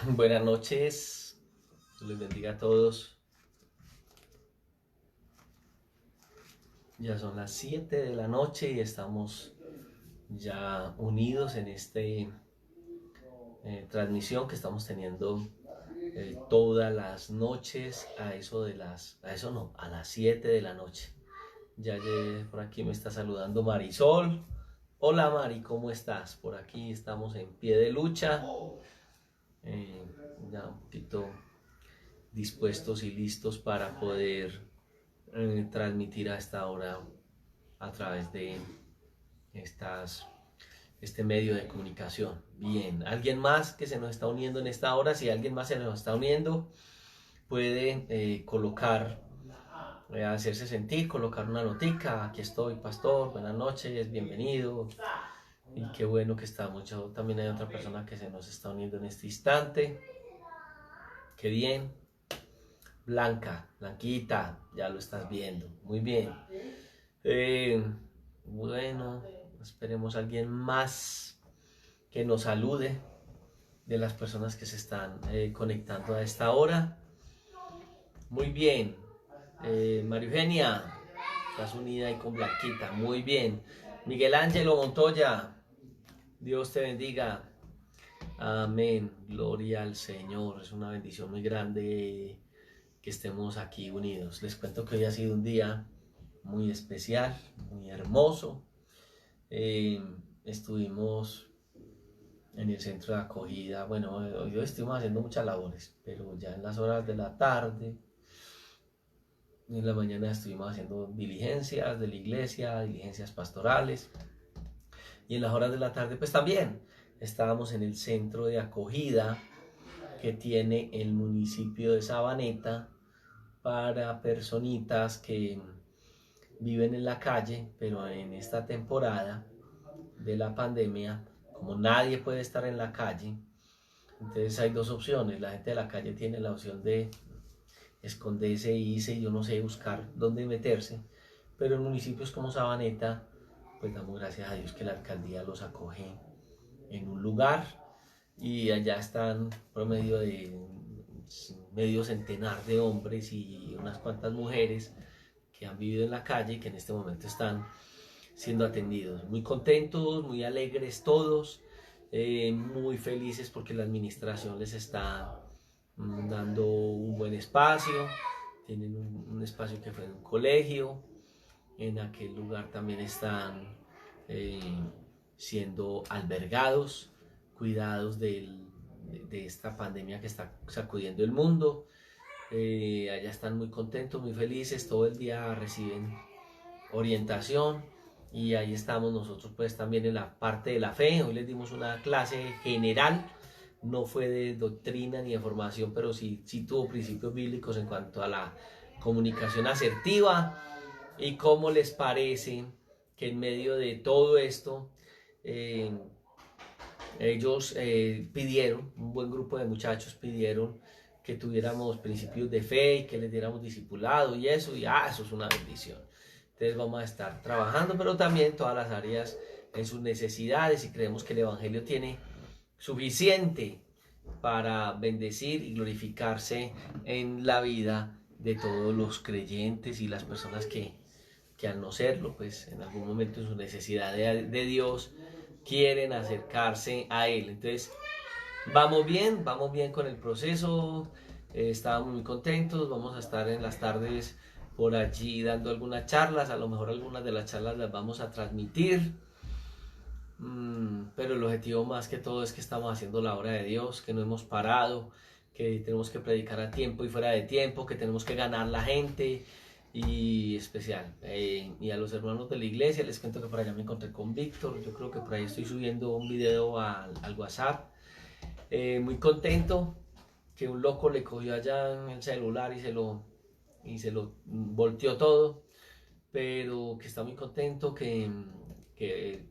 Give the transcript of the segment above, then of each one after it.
Buenas noches, Dios les bendiga a todos. Ya son las 7 de la noche y estamos ya unidos en este transmisión que estamos teniendo todas las noches a las 7 de la noche. Ya por aquí me está saludando Marisol. Hola Mari, ¿cómo estás? Por aquí estamos en pie de lucha, ya un poquito dispuestos y listos para poder transmitir a esta hora a través de este medio de comunicación. Bien, ¿alguien más que se nos está uniendo en esta hora? Si alguien más se nos está uniendo, puede hacerse sentir, colocar una notica. Aquí estoy, pastor, buenas noches, bienvenido. Y qué bueno que está mucho. También hay otra persona que se nos está uniendo en este instante. Qué bien. Blanquita, ya lo estás viendo. Muy bien. Bueno, esperemos a alguien más que nos salude de las personas que se están conectando a esta hora. Muy bien. María Eugenia, estás unida ahí con Blanquita. Muy bien. Miguel Ángelo Montoya, Dios te bendiga. Amén. Gloria al Señor. Es una bendición muy grande que estemos aquí unidos. Les cuento que hoy ha sido un día muy especial, muy hermoso. Estuvimos en el centro de acogida. Bueno, hoy estuvimos haciendo muchas labores, pero ya en las horas de la tarde, en la mañana estuvimos haciendo diligencias de la iglesia, diligencias pastorales. Y en las horas de la tarde, pues también estábamos en el centro de acogida que tiene el municipio de Sabaneta para personitas que viven en la calle, pero en esta temporada de la pandemia, como nadie puede estar en la calle, entonces hay dos opciones. La gente de la calle tiene la opción de esconderse, irse, yo no sé, buscar dónde meterse, pero en municipios como Sabaneta, pues damos gracias a Dios que la alcaldía los acoge en un lugar y allá están promedio de medio centenar de hombres y unas cuantas mujeres que han vivido en la calle y que en este momento están siendo atendidos. Muy contentos, muy alegres todos, muy felices porque la administración les está dando un buen espacio. Tienen un espacio que fue en un colegio. En aquel lugar también están eh, siendo albergados, cuidados de esta pandemia que está sacudiendo el mundo. Allá están muy contentos, muy felices, todo el día reciben orientación y ahí estamos nosotros pues también en la parte de la fe. Hoy les dimos una clase general, no fue de doctrina ni de formación, pero sí tuvo principios bíblicos en cuanto a la comunicación asertiva. Y cómo les parece que en medio de todo esto eh, ellos pidieron, un buen grupo de muchachos pidieron que tuviéramos principios de fe y que les diéramos discipulado y eso eso es una bendición. Entonces vamos a estar trabajando, pero también todas las áreas en sus necesidades, y creemos que el Evangelio tiene suficiente para bendecir y glorificarse en la vida de todos los creyentes y las personas que al no serlo, pues en algún momento en su necesidad de Dios quieren acercarse a Él. Entonces, vamos bien con el proceso, estábamos muy contentos, vamos a estar en las tardes por allí dando algunas charlas, a lo mejor algunas de las charlas las vamos a transmitir, pero el objetivo más que todo es que estamos haciendo la obra de Dios, que no hemos parado, que tenemos que predicar a tiempo y fuera de tiempo, que tenemos que ganar la gente y especial. Y a los hermanos de la iglesia les cuento que por allá me encontré con Víctor, yo creo que por ahí estoy subiendo un video al WhatsApp. Muy contento que un loco le cogió allá en el celular y se lo volteó todo, pero que está muy contento, que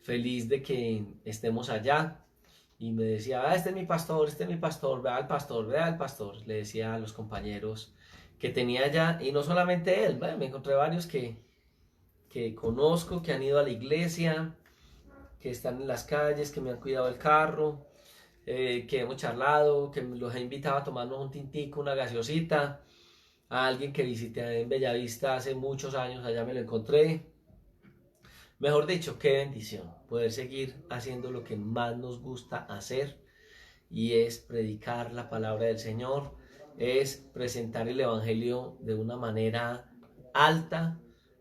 feliz de que estemos allá. Y me decía, este es mi pastor, vea al pastor, vea al pastor. Le decía a los compañeros que tenía allá, y no solamente él, me encontré varios que conozco, que han ido a la iglesia, que están en las calles, que me han cuidado el carro. que hemos charlado, que los he invitado a tomarnos un tintico, una gaseosita, a alguien que visité en Bellavista hace muchos años, allá me lo encontré. Mejor dicho, qué bendición poder seguir haciendo lo que más nos gusta hacer, y es predicar la palabra del Señor, es presentar el Evangelio de una manera alta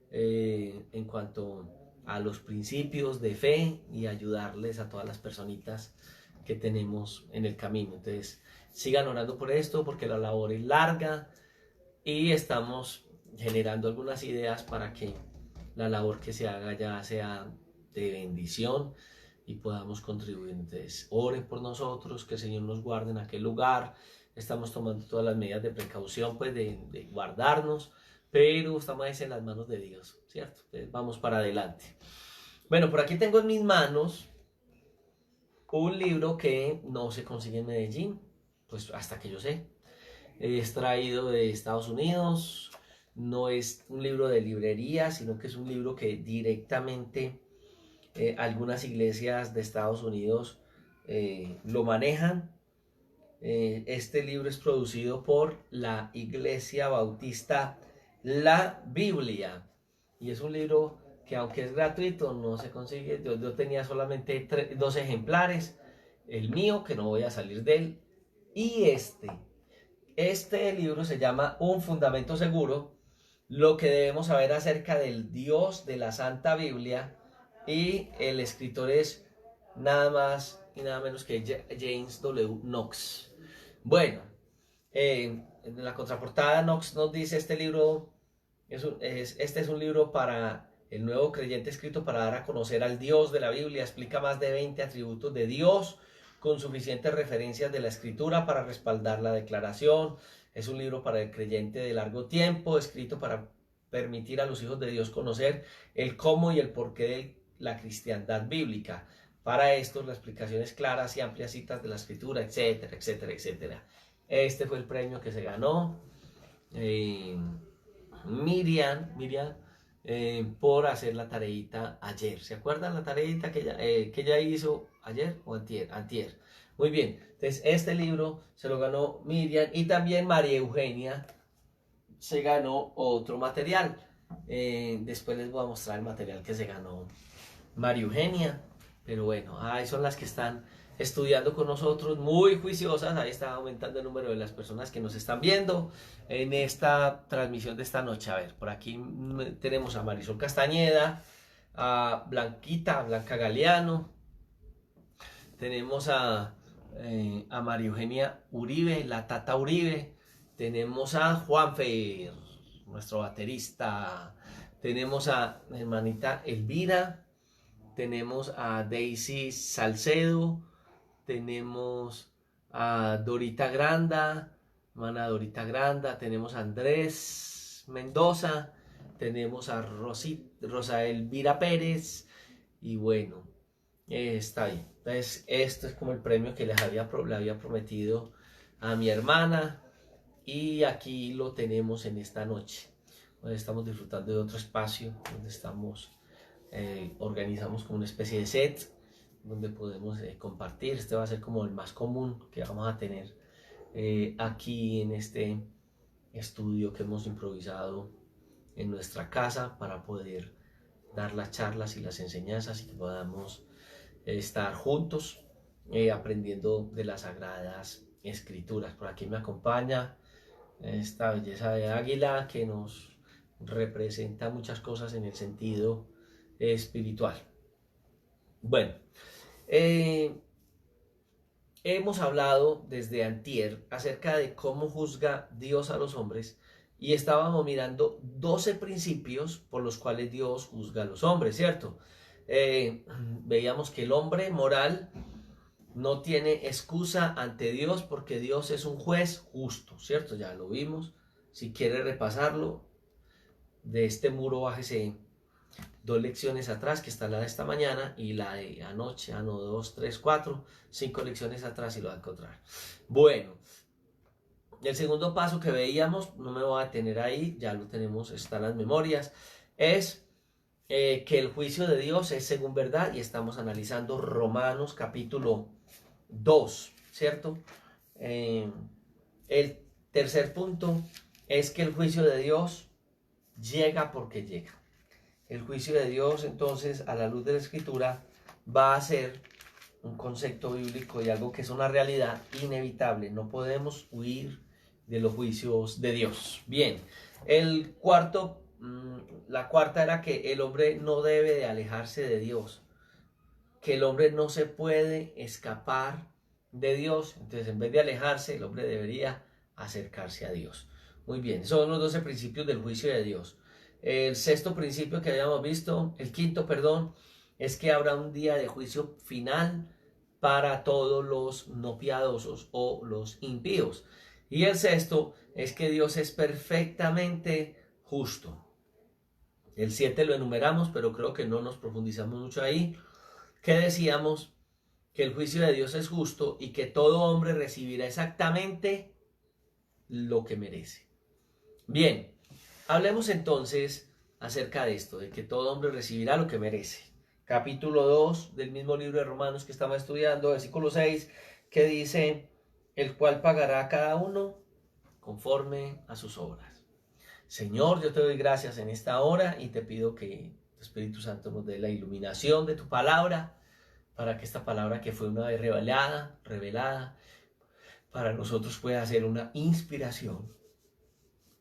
en cuanto a los principios de fe, y ayudarles a todas las personitas que tenemos en el camino. Entonces, sigan orando por esto, porque la labor es larga y estamos generando algunas ideas para que la labor que se haga ya sea de bendición y podamos contribuir. Entonces, oren por nosotros, que el Señor nos guarde en aquel lugar. Estamos tomando todas las medidas de precaución, pues de guardarnos, pero estamos en las manos de Dios, ¿cierto? Entonces, vamos para adelante. Bueno, por aquí tengo en mis manos un libro que no se consigue en Medellín, pues hasta que yo sé. Es traído de Estados Unidos, no es un libro de librería, sino que es un libro que directamente algunas iglesias de Estados Unidos lo manejan. Este libro es producido por la Iglesia Bautista La Biblia, y es un libro que, aunque es gratuito, no se consigue. Yo tenía solamente 2 ejemplares, el mío, que no voy a salir de él, y este libro se llama Un Fundamento Seguro, lo que debemos saber acerca del Dios de la Santa Biblia, y el escritor es nada más y nada menos que James W. Knox. Bueno, en la contraportada Knox nos dice: este libro este es un libro para el nuevo creyente, escrito para dar a conocer al Dios de la Biblia. Explica más de 20 atributos de Dios, con suficientes referencias de la Escritura para respaldar la declaración. Es un libro para el creyente de largo tiempo, escrito para permitir a los hijos de Dios conocer el cómo y el porqué de la cristiandad bíblica. Para esto, las explicaciones claras y amplias citas de la Escritura, etcétera, etcétera, etcétera. Este fue el premio que se ganó Miriam, por hacer la tareita ayer. ¿Se acuerdan la tareita que ella hizo ayer o antier? Antier. Muy bien. Entonces, este libro se lo ganó Miriam, y también María Eugenia se ganó otro material. Después les voy a mostrar el material que se ganó María Eugenia. Pero bueno, ahí son las que están estudiando con nosotros, muy juiciosas. Ahí está aumentando el número de las personas que nos están viendo en esta transmisión de esta noche. A ver, por aquí tenemos a Marisol Castañeda, a Blanca Galeano, tenemos a María Eugenia Uribe, la Tata Uribe, tenemos a Juanfer, nuestro baterista, tenemos a hermanita Elvira, tenemos a Daisy Salcedo, tenemos a Dorita Granda, hermana Dorita Granda, tenemos a Andrés Mendoza, tenemos a Rosa Elvira Pérez, y bueno, está bien. Entonces, esto es como el premio que le había prometido a mi hermana, y aquí lo tenemos en esta noche. Hoy estamos disfrutando de otro espacio donde organizamos como una especie de set donde podemos compartir. Este va a ser como el más común que vamos a tener aquí en este estudio que hemos improvisado en nuestra casa, para poder dar las charlas y las enseñanzas, y que podamos estar juntos aprendiendo de las Sagradas Escrituras. Por aquí me acompaña esta belleza de águila que nos representa muchas cosas en el sentido espiritual. Bueno, hemos hablado desde antier acerca de cómo juzga Dios a los hombres, y estábamos mirando 12 principios por los cuales Dios juzga a los hombres, ¿cierto? Veíamos que el hombre moral no tiene excusa ante Dios, porque Dios es un juez justo, ¿cierto? Ya lo vimos. Si quiere repasarlo, de este muro bájese 2 lecciones atrás, que está la de esta mañana y la de anoche, 2, 3, 4, 5 lecciones atrás, y lo va a encontrar. Bueno, el segundo paso que veíamos, no me voy a detener ahí, ya lo tenemos, están las memorias, es que el juicio de Dios es según verdad, y estamos analizando Romanos capítulo 2, ¿cierto? El tercer punto es que el juicio de Dios llega porque llega. El juicio de Dios, entonces, a la luz de la Escritura, va a ser un concepto bíblico y algo que es una realidad inevitable. No podemos huir de los juicios de Dios. Bien, la cuarta era que el hombre no debe de alejarse de Dios, que el hombre no se puede escapar de Dios. Entonces, en vez de alejarse, el hombre debería acercarse a Dios. Muy bien, esos son los 12 principios del juicio de Dios. El sexto principio que habíamos visto, el quinto, perdón, es que habrá un día de juicio final para todos los no piadosos o los impíos. Y el sexto es que Dios es perfectamente justo. El 7 lo enumeramos, pero creo que no nos profundizamos mucho ahí. Que decíamos que el juicio de Dios es justo y que todo hombre recibirá exactamente lo que merece. Bien, hablemos entonces acerca de esto, de que todo hombre recibirá lo que merece. Capítulo 2 del mismo libro de Romanos que estamos estudiando, versículo 6, que dice, el cual pagará a cada uno conforme a sus obras. Señor, yo te doy gracias en esta hora y te pido que tu Espíritu Santo nos dé la iluminación de tu palabra, para que esta palabra que fue una vez revelada, para nosotros pueda ser una inspiración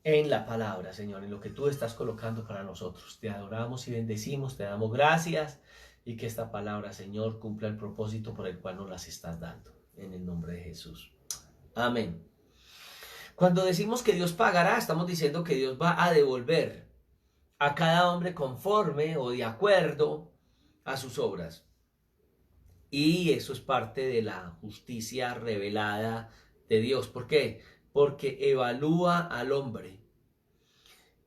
en la palabra, Señor, en lo que tú estás colocando para nosotros. Te adoramos y bendecimos, te damos gracias y que esta palabra, Señor, cumpla el propósito por el cual nos las estás dando. En el nombre de Jesús. Amén. Cuando decimos que Dios pagará, estamos diciendo que Dios va a devolver a cada hombre conforme o de acuerdo a sus obras. Y eso es parte de la justicia revelada de Dios. ¿Por qué? Porque evalúa al hombre.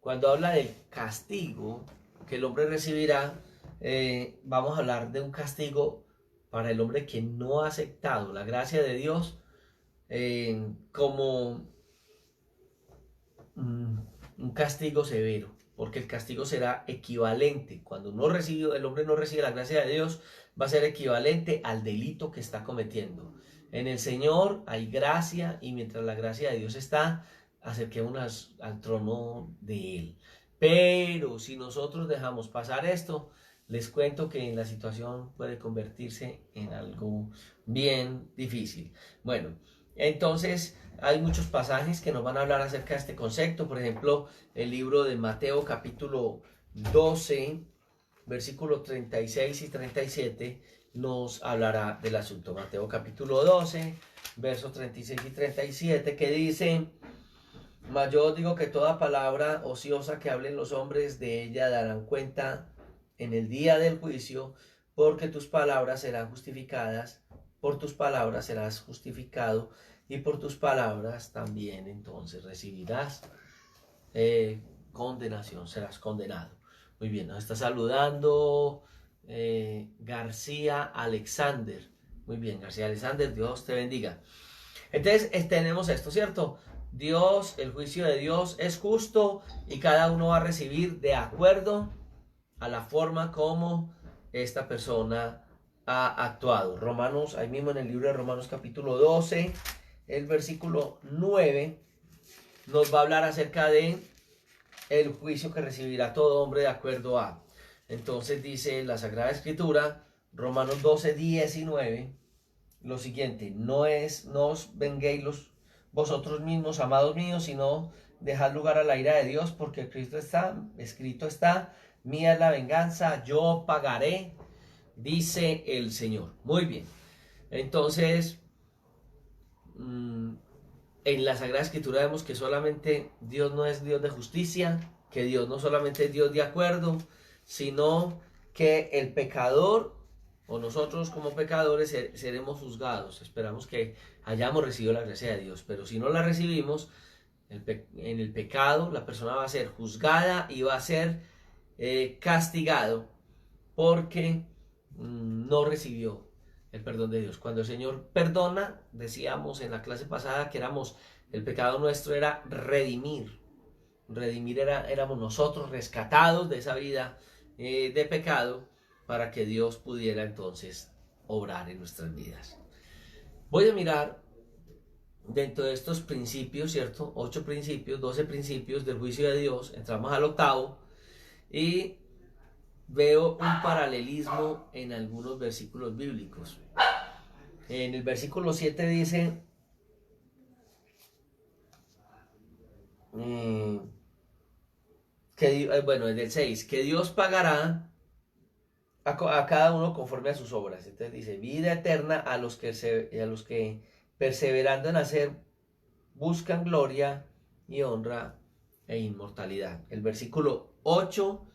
Cuando habla del castigo que el hombre recibirá, vamos a hablar de un castigo para el hombre que no ha aceptado la gracia de Dios como un castigo severo, porque el castigo será equivalente. Cuando el hombre no recibe la gracia de Dios, va a ser equivalente al delito que está cometiendo. En el Señor hay gracia y mientras la gracia de Dios está, acerquémonos al trono de Él. Pero si nosotros dejamos pasar esto, les cuento que la situación puede convertirse en algo bien difícil. Bueno, entonces hay muchos pasajes que nos van a hablar acerca de este concepto. Por ejemplo, el libro de Mateo capítulo 12, versículos 36 y 37 nos hablará del asunto. Mateo capítulo 12, versos 36 y 37, que dice, mas yo os digo que toda palabra ociosa que hablen los hombres, de ella darán cuenta en el día del juicio, porque tus palabras serán justificadas, por tus palabras serás justificado, y por tus palabras también entonces recibirás condenación, serás condenado. Muy bien, nos está saludando García Alexander. Muy bien, García Alexander, Dios te bendiga. Entonces tenemos esto, ¿cierto? Dios, el juicio de Dios es justo y cada uno va a recibir de acuerdo a la forma como esta persona ha actuado. Romanos, ahí mismo en el libro de Romanos capítulo 12, el versículo 9, nos va a hablar acerca de el juicio que recibirá todo hombre de acuerdo a. Entonces dice la Sagrada Escritura, Romanos 12, 19, lo siguiente, no os venguéis vosotros mismos, amados míos, sino dejad lugar a la ira de Dios, porque escrito está, mía es la venganza, yo pagaré, dice el Señor. Muy bien, entonces en la Sagrada Escritura vemos que solamente Dios no es Dios de justicia, que Dios no solamente es Dios de acuerdo, sino que el pecador o nosotros como pecadores seremos juzgados. Esperamos que hayamos recibido la gracia de Dios, pero si no la recibimos, en el pecado la persona va a ser juzgada y va a ser castigado porque no recibió el perdón de Dios. Cuando el Señor perdona, decíamos en la clase pasada que el pecado nuestro era redimir. Redimir éramos nosotros rescatados de esa vida de pecado para que Dios pudiera entonces obrar en nuestras vidas. Voy a mirar dentro de estos principios, ¿cierto? 8 principios, 12 principios del juicio de Dios. Entramos al octavo y veo un paralelismo en algunos versículos bíblicos. En el versículo 7 dice, bueno, en el 6, que Dios pagará a cada uno conforme a sus obras. Entonces dice, vida eterna a los que perseverando en hacer, buscan gloria y honra e inmortalidad. El versículo 8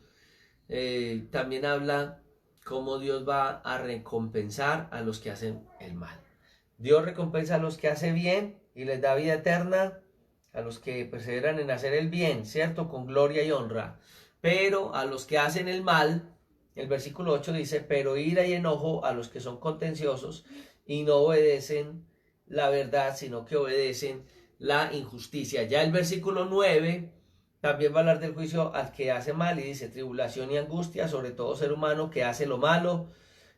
también habla cómo Dios va a recompensar a los que hacen el mal. Dios recompensa a los que hacen bien y les da vida eterna, a los que perseveran en hacer el bien, ¿cierto? Con gloria y honra. Pero a los que hacen el mal, el versículo 8 dice, pero ira y enojo a los que son contenciosos y no obedecen la verdad, sino que obedecen la injusticia. Ya el versículo 9 también va a hablar del juicio al que hace mal y dice tribulación y angustia sobre todo ser humano que hace lo malo,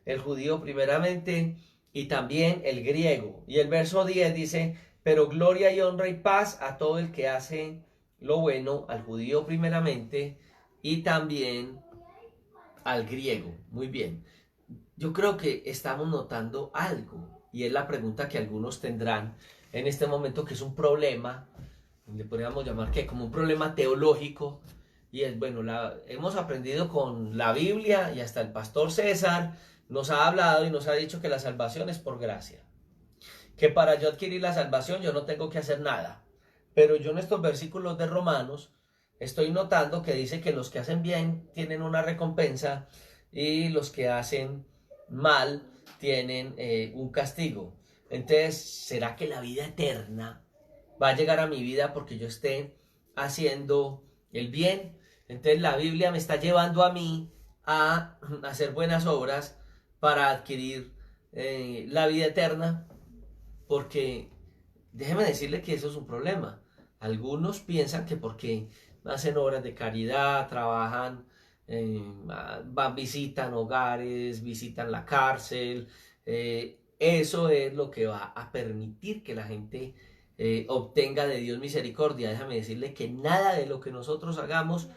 el judío primeramente y también el griego. Y el verso 10 dice, pero gloria y honra y paz a todo el que hace lo bueno, al judío primeramente y también al griego. Muy bien. Yo creo que estamos notando algo y es la pregunta que algunos tendrán en este momento, que es un problema, le podríamos llamar que como un problema teológico, y es, bueno, hemos aprendido con la Biblia y hasta el pastor César nos ha hablado y nos ha dicho que la salvación es por gracia, que para yo adquirir la salvación yo no tengo que hacer nada, pero yo en estos versículos de Romanos estoy notando que dice que los que hacen bien tienen una recompensa y los que hacen mal tienen un castigo. Entonces, ¿será que la vida eterna va a llegar a mi vida porque yo esté haciendo el bien? Entonces la Biblia me está llevando a mí a hacer buenas obras para adquirir la vida eterna, porque déjeme decirle que eso es un problema. Algunos piensan que porque hacen obras de caridad, trabajan, visitan hogares, visitan la cárcel, eso es lo que va a permitir que la gente obtenga de Dios misericordia. Déjame decirle que nada de lo que nosotros hagamos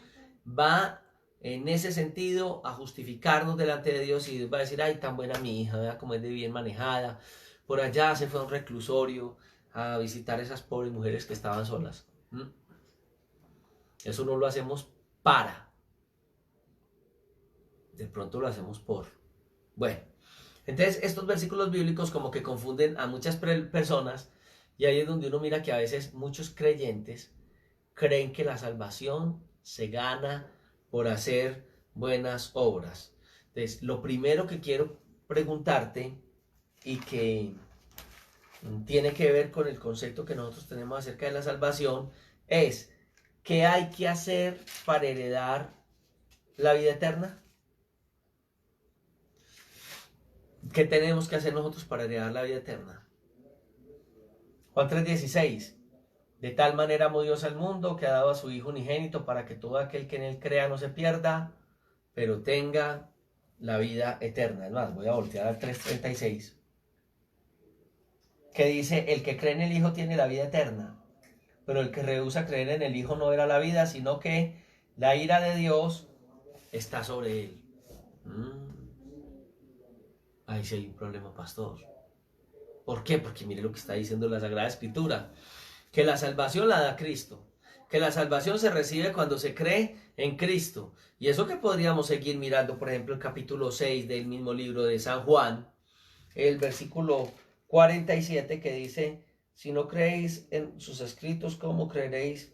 va en ese sentido a justificarnos delante de Dios, y Dios va a decir, ay, tan buena mi hija, vea cómo es de bien manejada, por allá se fue a un reclusorio a visitar a esas pobres mujeres que estaban solas. Eso no lo hacemos para, de pronto lo hacemos por. Bueno, entonces estos versículos bíblicos como que confunden a muchas personas, y ahí es donde uno mira que a veces muchos creyentes creen que la salvación se gana por hacer buenas obras. Entonces, lo primero que quiero preguntarte, y que tiene que ver con el concepto que nosotros tenemos acerca de la salvación, es: ¿qué hay que hacer para heredar la vida eterna? ¿Qué tenemos que hacer nosotros para heredar la vida eterna? Juan 3:16. De tal manera amó Dios al mundo que ha dado a su Hijo unigénito para que todo aquel que en él crea no se pierda, pero tenga la vida eterna. Es más, voy a voltear al 3:36, que dice: el que cree en el Hijo tiene la vida eterna, pero el que rehúsa creer en el Hijo no verá la vida, sino que la ira de Dios está sobre él. Ahí sí hay un problema, pastor. ¿Por qué? Porque mire lo que está diciendo la Sagrada Escritura, que la salvación la da Cristo, que la salvación se recibe cuando se cree en Cristo. Y eso que podríamos seguir mirando, por ejemplo, el capítulo 6 del mismo libro de San Juan, el versículo 47, que dice: si no creéis en sus escritos, ¿cómo creeréis?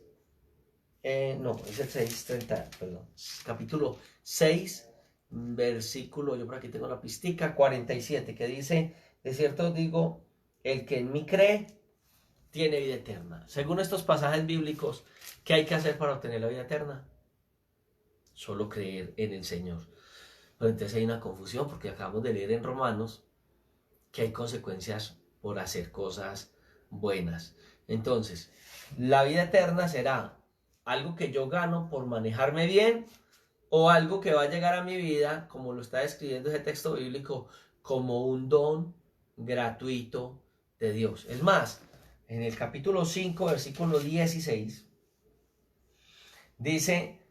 No, es el 6:30, perdón. Capítulo 6, versículo, yo por aquí tengo la pistica, 47, que dice: de cierto os digo, el que en mí cree, tiene vida eterna. Según estos pasajes bíblicos, ¿qué hay que hacer para obtener la vida eterna? Solo creer en el Señor. Pero entonces hay una confusión, porque acabamos de leer en Romanos que hay consecuencias por hacer cosas buenas. Entonces, la vida eterna será algo que yo gano por manejarme bien, o algo que va a llegar a mi vida, como lo está describiendo ese texto bíblico, como un don gratuito de Dios. Es más, en el capítulo 5, versículo 16, dice,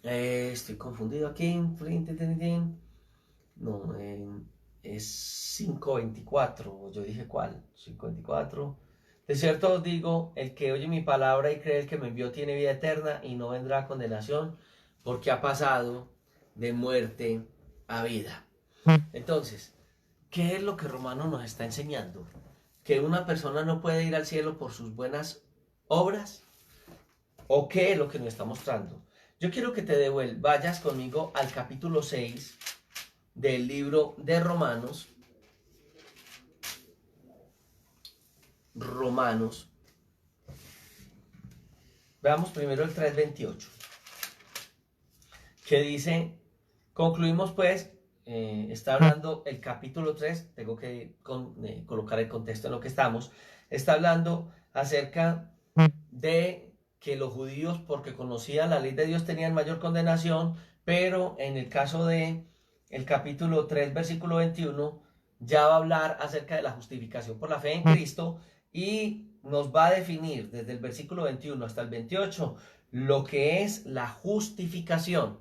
estoy confundido aquí, no, es 5:24, yo dije cuál, 5:24. De cierto os digo, el que oye mi palabra y cree el que me envió tiene vida eterna y no vendrá a condenación, porque ha pasado de muerte a vida. Entonces, ¿qué es lo que Romano nos está enseñando? ¿Que una persona no puede ir al cielo por sus buenas obras? ¿O qué es lo que nos está mostrando? Yo quiero que te vayas conmigo al capítulo 6 del libro de Romanos. Veamos primero el 3:28, que dice, concluimos pues, está hablando el capítulo 3, tengo que colocar el contexto en lo que estamos, está hablando acerca de que los judíos, porque conocían la ley de Dios, tenían mayor condenación, pero en el caso de el capítulo 3, versículo 21, ya va a hablar acerca de la justificación por la fe en Cristo y nos va a definir desde el versículo 21 hasta el 28 lo que es la justificación.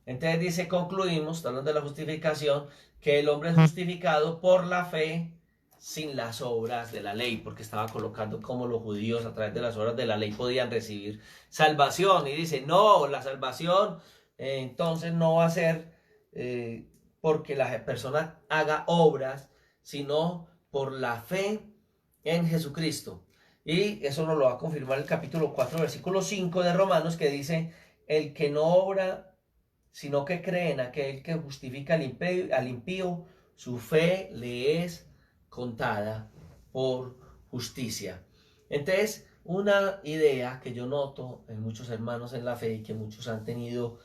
Entonces dice, concluimos, está hablando de la justificación, que el hombre es justificado por la fe sin las obras de la ley, porque estaba colocando cómo los judíos a través de las obras de la ley podían recibir salvación. Y dice, no, la salvación entonces no va a ser porque la persona haga obras, sino por la fe en Jesucristo. Y eso nos lo va a confirmar el capítulo 4, versículo 5 de Romanos, que dice, el que no obra, sino que cree en aquel que justifica al impío, su fe le es contada por justicia. Entonces, una idea que yo noto en muchos hermanos en la fe y que muchos han tenido,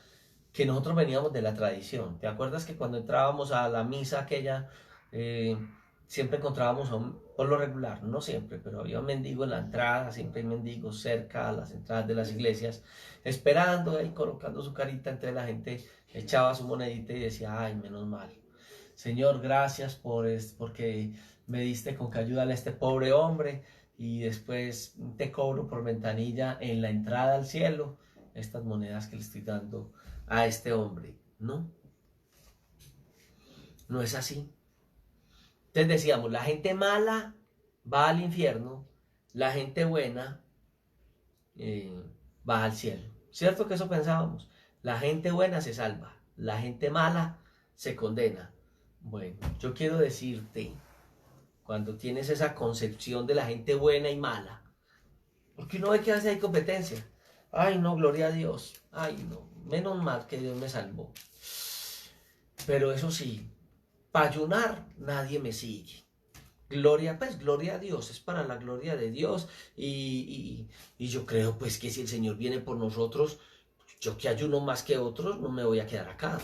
que nosotros veníamos de la tradición. ¿Te acuerdas que cuando entrábamos a la misa aquella, siempre encontrábamos por lo regular, no siempre, pero había un mendigo en la entrada, siempre hay mendigos cerca a las entradas de las iglesias, esperando ahí, colocando su carita entre la gente, echaba su monedita y decía, ay, menos mal. Señor, gracias porque me diste con que ayudarle a este pobre hombre y después te cobro por ventanilla en la entrada al cielo estas monedas que le estoy dando a este hombre. No, no es así. Entonces decíamos, la gente mala va al infierno, la gente buena va al cielo. ¿Cierto que eso pensábamos? La gente buena se salva, la gente mala se condena. Bueno, yo quiero decirte, cuando tienes esa concepción de la gente buena y mala, porque uno ve que hace hay competencia. Ay, no, gloria a Dios. Ay, no, menos mal que Dios me salvó. Pero eso sí, para ayunar nadie me sigue. Gloria, pues gloria a Dios, es para la gloria de Dios. Y yo creo pues que si el Señor viene por nosotros, yo que ayuno más que otros, no me voy a quedar acá.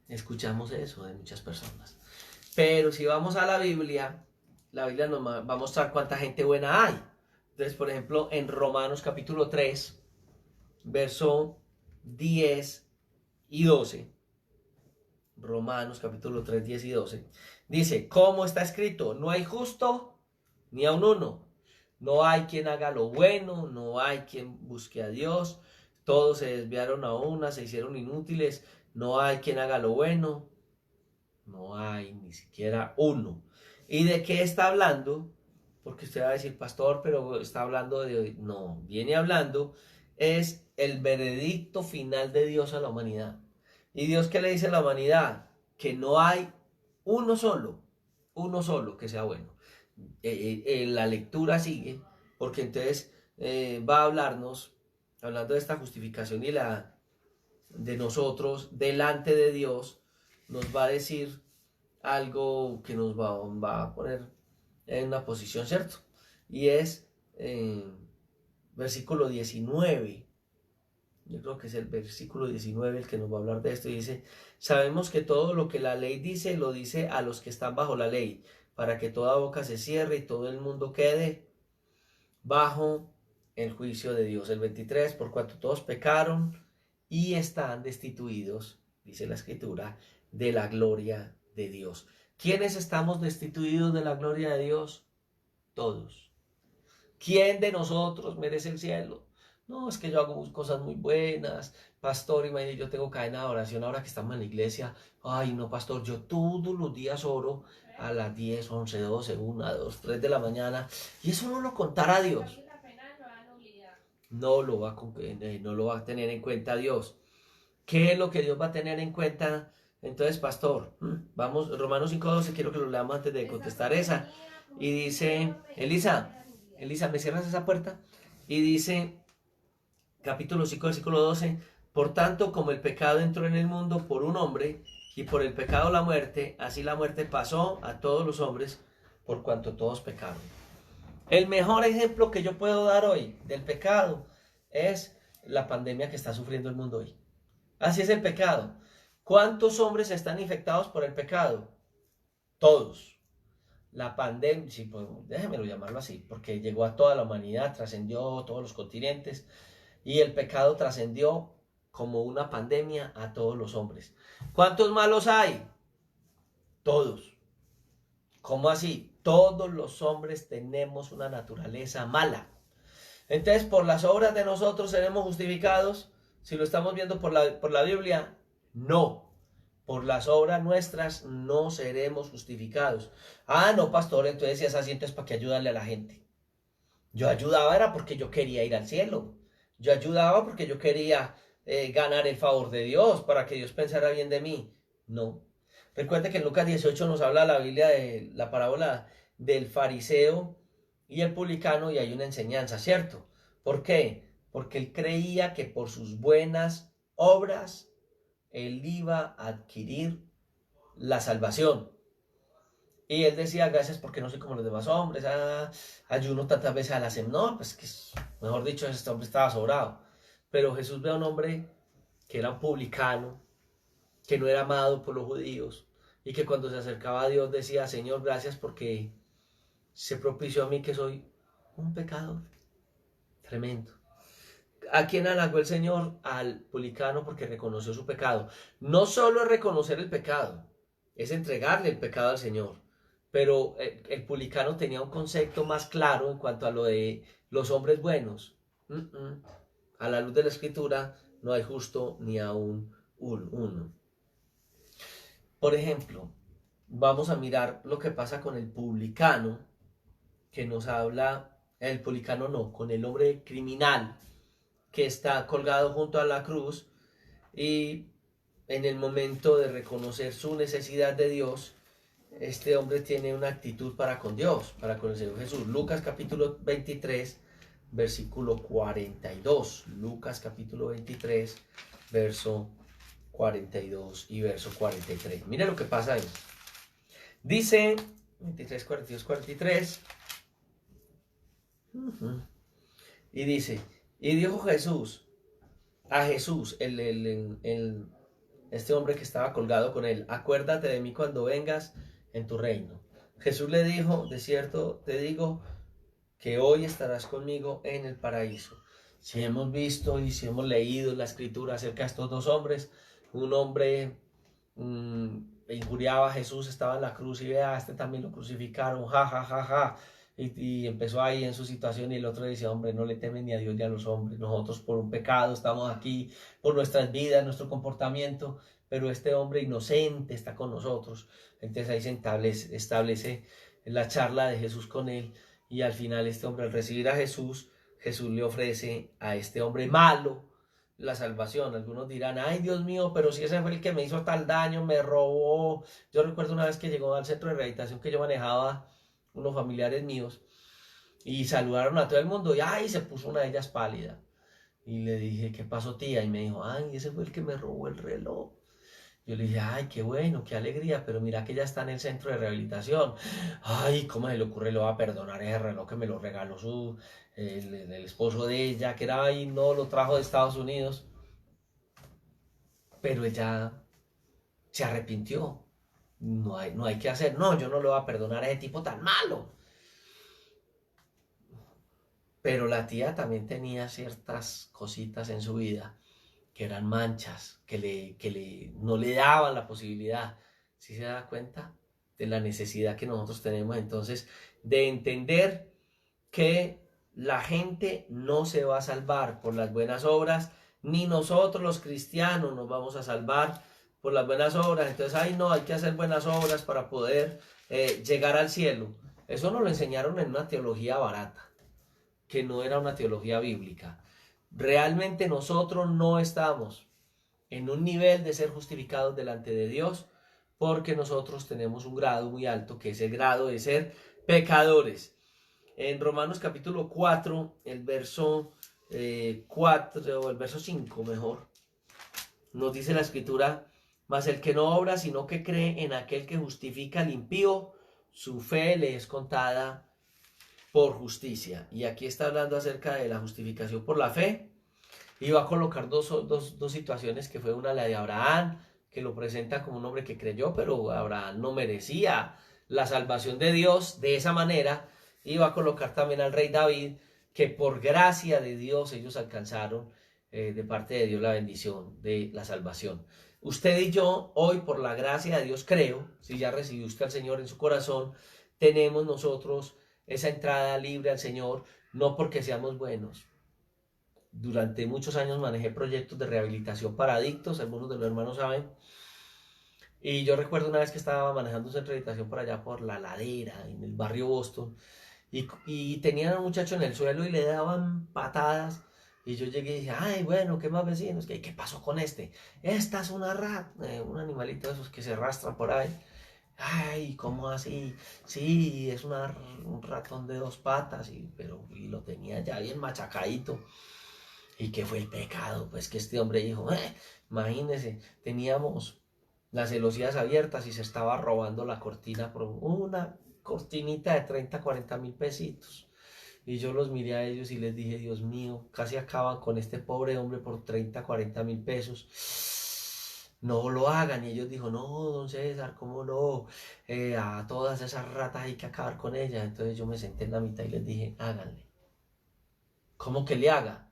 Escuchamos eso de muchas personas. Pero si vamos a la Biblia nos va a mostrar cuánta gente buena hay. Entonces, por ejemplo, en Romanos capítulo 3, verso 10 y 12. Romanos capítulo 3, 10 y 12. Dice, ¿cómo está escrito? No hay justo ni aun uno. No hay quien haga lo bueno, no hay quien busque a Dios. Todos se desviaron a una, se hicieron inútiles. No hay quien haga lo bueno. No hay ni siquiera uno. ¿Y de qué está hablando? Porque usted va a decir, pastor, pero está hablando de... No, viene hablando, es el veredicto final de Dios a la humanidad. ¿Y Dios qué le dice a la humanidad? Que no hay uno solo que sea bueno. La lectura sigue, porque entonces va a hablarnos, hablando de esta justificación y de nosotros delante de Dios, nos va a decir algo que nos va a poner en una posición, ¿cierto? Y es versículo 19. Yo creo que es el versículo 19 el que nos va a hablar de esto. Y dice, sabemos que todo lo que la ley dice, lo dice a los que están bajo la ley, para que toda boca se cierre y todo el mundo quede bajo el juicio de Dios. El 23, por cuanto todos pecaron y están destituidos dice la Escritura, de la gloria de Dios. ¿Quiénes estamos destituidos de la gloria de Dios? Todos. ¿Quién de nosotros merece el cielo? No, es que yo hago cosas muy buenas, pastor, imagínate, yo tengo cadena de oración ahora que estamos en la iglesia. Ay, no, pastor, yo todos los días oro a las 10, 11, 12, 1, 2, 3 de la mañana. Y eso no lo contará Dios. No lo va a tener en cuenta Dios. ¿Qué es lo que Dios va a tener en cuenta? Entonces, pastor, vamos, Romanos 5:12, quiero que lo leamos antes de contestar esa. Y dice, Elisa, ¿me cierras esa puerta? Y dice, capítulo 5, versículo 12, por tanto, como el pecado entró en el mundo por un hombre, y por el pecado la muerte, así la muerte pasó a todos los hombres, por cuanto todos pecaron. El mejor ejemplo que yo puedo dar hoy del pecado es la pandemia que está sufriendo el mundo hoy. Así es el pecado. ¿Cuántos hombres están infectados por el pecado? Todos. La pandemia, sí, pues, déjenmelo llamarlo así, porque llegó a toda la humanidad, trascendió todos los continentes y el pecado trascendió como una pandemia a todos los hombres. ¿Cuántos malos hay? Todos. ¿Cómo así? Todos los hombres tenemos una naturaleza mala. Entonces, por las obras de nosotros seremos justificados. Si lo estamos viendo por la Biblia, no. Por las obras nuestras no seremos justificados. Ah, no, pastor, entonces si es así, entonces ¿para qué ayudarle a la gente? Yo ayudaba era porque yo quería ir al cielo. Yo ayudaba porque yo quería ganar el favor de Dios, para que Dios pensara bien de mí. No. Recuerde que en Lucas 18 nos habla la Biblia de la parábola del fariseo y el publicano y hay una enseñanza, ¿cierto? ¿Por qué? Porque él creía que por sus buenas obras él iba a adquirir la salvación. Y él decía, gracias porque no soy como los demás hombres, ayuno tantas veces a la semana. No, pues que, mejor dicho, este hombre estaba sobrado. Pero Jesús ve a un hombre que era un publicano, que no era amado por los judíos, y que cuando se acercaba a Dios decía, Señor, gracias porque se propició a mí que soy un pecador tremendo. ¿A quién halagó el Señor? Al publicano porque reconoció su pecado. No solo es reconocer el pecado, es entregarle el pecado al Señor. Pero el publicano tenía un concepto más claro en cuanto a lo de los hombres buenos. A la luz de la Escritura no hay justo ni aún uno. Por ejemplo, vamos a mirar lo que pasa con el publicano, que nos habla, el publicano no, con el hombre criminal que está colgado junto a la cruz y en el momento de reconocer su necesidad de Dios, este hombre tiene una actitud para con Dios, para con el Señor Jesús. Lucas capítulo 23, versículo 42. Lucas capítulo 23, verso 42 y verso 43. Mire lo que pasa ahí. Dice 23, 42, 43. Y dice, y dijo Jesús, a Jesús, este hombre que estaba colgado con él, acuérdate de mí cuando vengas en tu reino. Jesús le dijo, de cierto te digo, que hoy estarás conmigo en el paraíso. Si hemos visto y si hemos leído la escritura acerca de estos dos hombres, un hombre injuriaba a Jesús, estaba en la cruz y vea, este también lo crucificaron, ja, ja, ja, ja. Y empezó ahí en su situación y el otro decía, hombre, no le temen ni a Dios ni a los hombres. Nosotros por un pecado estamos aquí, por nuestras vidas, nuestro comportamiento, pero este hombre inocente está con nosotros. Entonces ahí se establece la charla de Jesús con él y al final este hombre al recibir a Jesús, Jesús le ofrece a este hombre malo la salvación. Algunos dirán, ay Dios mío, pero si ese fue el que me hizo tal daño, me robó. Yo recuerdo una vez que llegó al centro de rehabilitación que yo manejaba, unos familiares míos, y saludaron a todo el mundo y ay, se puso una de ellas pálida. Y le dije, ¿qué pasó, tía? Y me dijo, ay, ese fue el que me robó el reloj. Yo le dije, ay, qué bueno, qué alegría, pero mira que ya está en el centro de rehabilitación. Ay, ¿cómo se le ocurre? Le va a perdonar ese reloj que me lo regaló el esposo de ella, que era ahí, no lo trajo de Estados Unidos. Pero ella se arrepintió. No hay que hacer, no, yo no le voy a perdonar a ese tipo tan malo. Pero la tía también tenía ciertas cositas en su vida que eran manchas, no le daban la posibilidad. ¿Sí se da cuenta de la necesidad que nosotros tenemos entonces de entender que la gente no se va a salvar por las buenas obras, ni nosotros los cristianos nos vamos a salvar por las buenas obras? Entonces, ay no, hay que hacer buenas obras para poder llegar al cielo. Eso nos lo enseñaron en una teología barata, que no era una teología bíblica. Realmente nosotros no estamos en un nivel de ser justificados delante de Dios, porque nosotros tenemos un grado muy alto, que es el grado de ser pecadores. En Romanos capítulo 4, el verso 4, o el verso 5 mejor, nos dice la escritura: mas el que no obra, sino que cree en aquel que justifica al impío, su fe le es contada por justicia. Y aquí está hablando acerca de la justificación por la fe, y va a colocar dos situaciones, que fue una, la de Abraham, que lo presenta como un hombre que creyó, pero Abraham no merecía la salvación de Dios de esa manera, y va a colocar también al rey David, que por gracia de Dios ellos alcanzaron de parte de Dios la bendición de la salvación. Usted y yo hoy, por la gracia de Dios, creo, si ya recibió usted al Señor en su corazón, tenemos nosotros esa entrada libre al Señor, no porque seamos buenos. Durante muchos años manejé proyectos de rehabilitación para adictos, algunos de los hermanos saben, y yo recuerdo una vez que estaba manejando un centro de rehabilitación por allá por La Ladera, en el barrio Boston, y tenían a un muchacho en el suelo y le daban patadas. Y yo llegué y dije, ay, bueno, ¿qué más vecinos? ¿Qué pasó con este? Esta es una rata, un animalito de esos que se arrastran por ahí. Ay, ¿cómo así? Sí, es un ratón de 2 patas, y lo tenía ya bien machacadito. ¿Y qué fue el pecado? Pues que este hombre dijo, imagínese, teníamos las celosías abiertas y se estaba robando la cortina por una cortinita de 30, 40 mil pesitos. Y yo los miré a ellos y les dije, Dios mío, casi acaban con este pobre hombre por 30, 40 mil pesos. No lo hagan. Y ellos dijo, no, don César, ¿cómo no? A todas esas ratas hay que acabar con ellas. Entonces yo me senté en la mitad y les dije, háganle. ¿Cómo que le haga?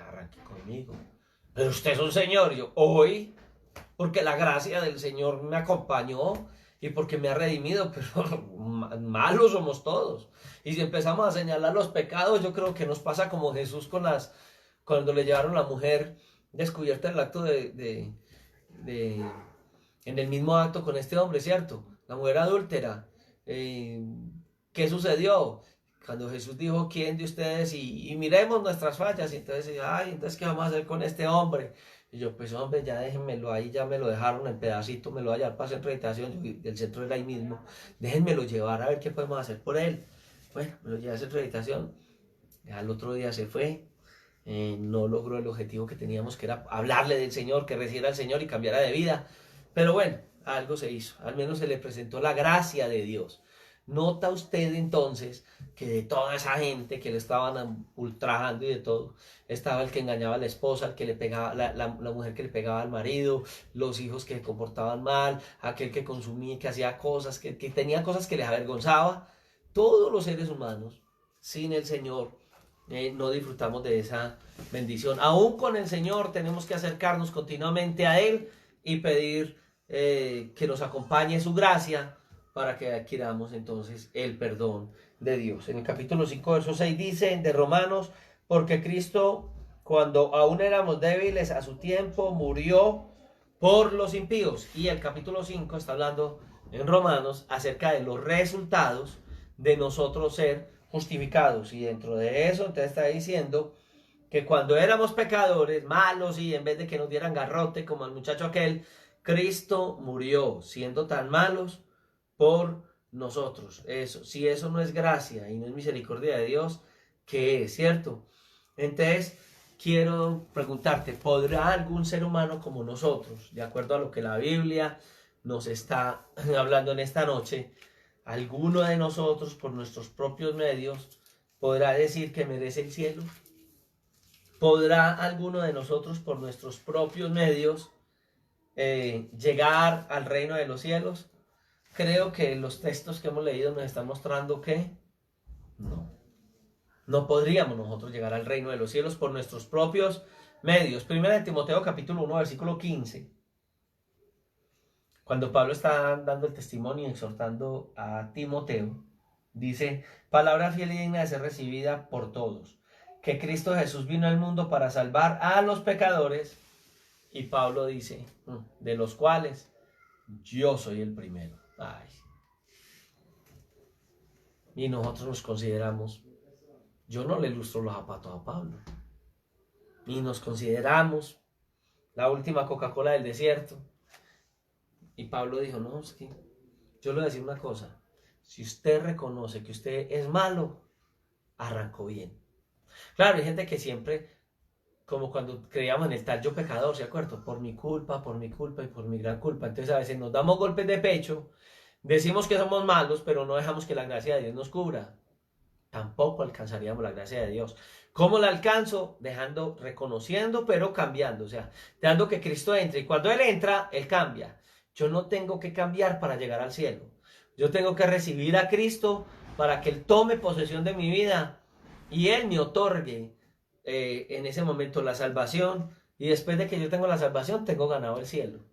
Arranque conmigo. Pero usted es un señor. Yo, hoy, porque la gracia del Señor me acompañó y porque me ha redimido, pero malos somos todos. Y si empezamos a señalar los pecados, yo creo que nos pasa como Jesús cuando le llevaron a la mujer descubierta en el acto en el mismo acto con este hombre, ¿cierto? La mujer adúltera. ¿Qué sucedió? Cuando Jesús dijo, ¿quién de ustedes? Y miremos nuestras fallas. Y entonces, ay, entonces, ¿qué vamos a hacer con este hombre? Y yo, pues hombre, ya déjenmelo ahí, ya me lo dejaron en pedacitos, me lo voy a llevar para el centro de rehabilitación, el centro era ahí mismo, déjenmelo llevar a ver qué podemos hacer por él. Bueno, me lo llevé al centro de rehabilitación, al otro día se fue, no logró el objetivo que teníamos, que era hablarle del Señor, que recibiera al Señor y cambiara de vida, pero bueno, algo se hizo, al menos se le presentó la gracia de Dios. Nota usted entonces que de toda esa gente que le estaban ultrajando y de todo, estaba el que engañaba a la esposa, el que le pegaba, la mujer que le pegaba al marido, los hijos que se comportaban mal, aquel que consumía, que hacía cosas, que tenía cosas que les avergonzaba. Todos los seres humanos, sin el Señor, no disfrutamos de esa bendición. Aún con el Señor tenemos que acercarnos continuamente a Él y pedir que nos acompañe su gracia, para que adquiramos entonces el perdón de Dios. En el capítulo 5, verso 6 dice de Romanos, porque Cristo, cuando aún éramos débiles a su tiempo, murió por los impíos. Y el capítulo 5 está hablando en Romanos acerca de los resultados de nosotros ser justificados. Y dentro de eso entonces está diciendo que cuando éramos pecadores, malos, y en vez de que nos dieran garrote como al muchacho aquel, Cristo murió siendo tan malos por nosotros. Eso, si eso no es gracia y no es misericordia de Dios, ¿qué es? ¿Cierto? Entonces, quiero preguntarte, ¿podrá algún ser humano como nosotros, de acuerdo a lo que la Biblia nos está hablando en esta noche, alguno de nosotros por nuestros propios medios podrá decir que merece el cielo? ¿Podrá alguno de nosotros por nuestros propios medios llegar al reino de los cielos? Creo que los textos que hemos leído nos están mostrando que no podríamos nosotros llegar al reino de los cielos por nuestros propios medios. Primera de Timoteo capítulo 1, versículo 15. Cuando Pablo está dando el testimonio y exhortando a Timoteo, dice, palabra fiel y digna de ser recibida por todos, que Cristo Jesús vino al mundo para salvar a los pecadores, y Pablo dice, de los cuales yo soy el primero. Ay. Y nosotros nos consideramos, yo no le lustro los zapatos a Pablo, y nos consideramos la última Coca-Cola del desierto. Y Pablo dijo, no, es que yo le voy a decir una cosa, si usted reconoce que usted es malo, arrancó bien. Claro, hay gente que siempre, como cuando creíamos en el tal yo pecador, ¿se acuerdan? Por mi culpa y por mi gran culpa. Entonces a veces nos damos golpes de pecho, decimos que somos malos, pero no dejamos que la gracia de Dios nos cubra. Tampoco alcanzaríamos la gracia de Dios. ¿Cómo la alcanzo? Reconociendo, pero cambiando. O sea, dejando que Cristo entre. Y cuando Él entra, Él cambia. Yo no tengo que cambiar para llegar al cielo. Yo tengo que recibir a Cristo para que Él tome posesión de mi vida y Él me otorgue en ese momento la salvación. Y después de que yo tengo la salvación, tengo ganado el cielo.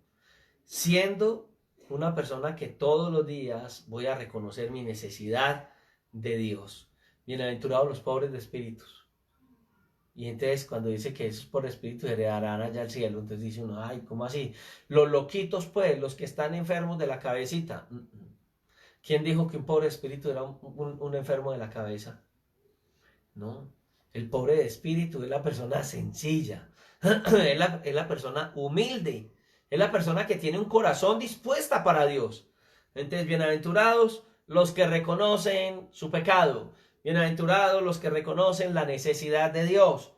Siendo una persona que todos los días voy a reconocer mi necesidad de Dios. Bienaventurados los pobres de espíritus. Y entonces cuando dice que esos por espíritu heredarán allá el cielo, entonces dice uno, ay, ¿cómo así? Los loquitos pues, los que están enfermos de la cabecita. ¿Quién dijo que un pobre espíritu era un enfermo de la cabeza? No, el pobre de espíritu es la persona sencilla, es la persona humilde, es la persona que tiene un corazón dispuesta para Dios. Entonces, bienaventurados los que reconocen su pecado. Bienaventurados los que reconocen la necesidad de Dios.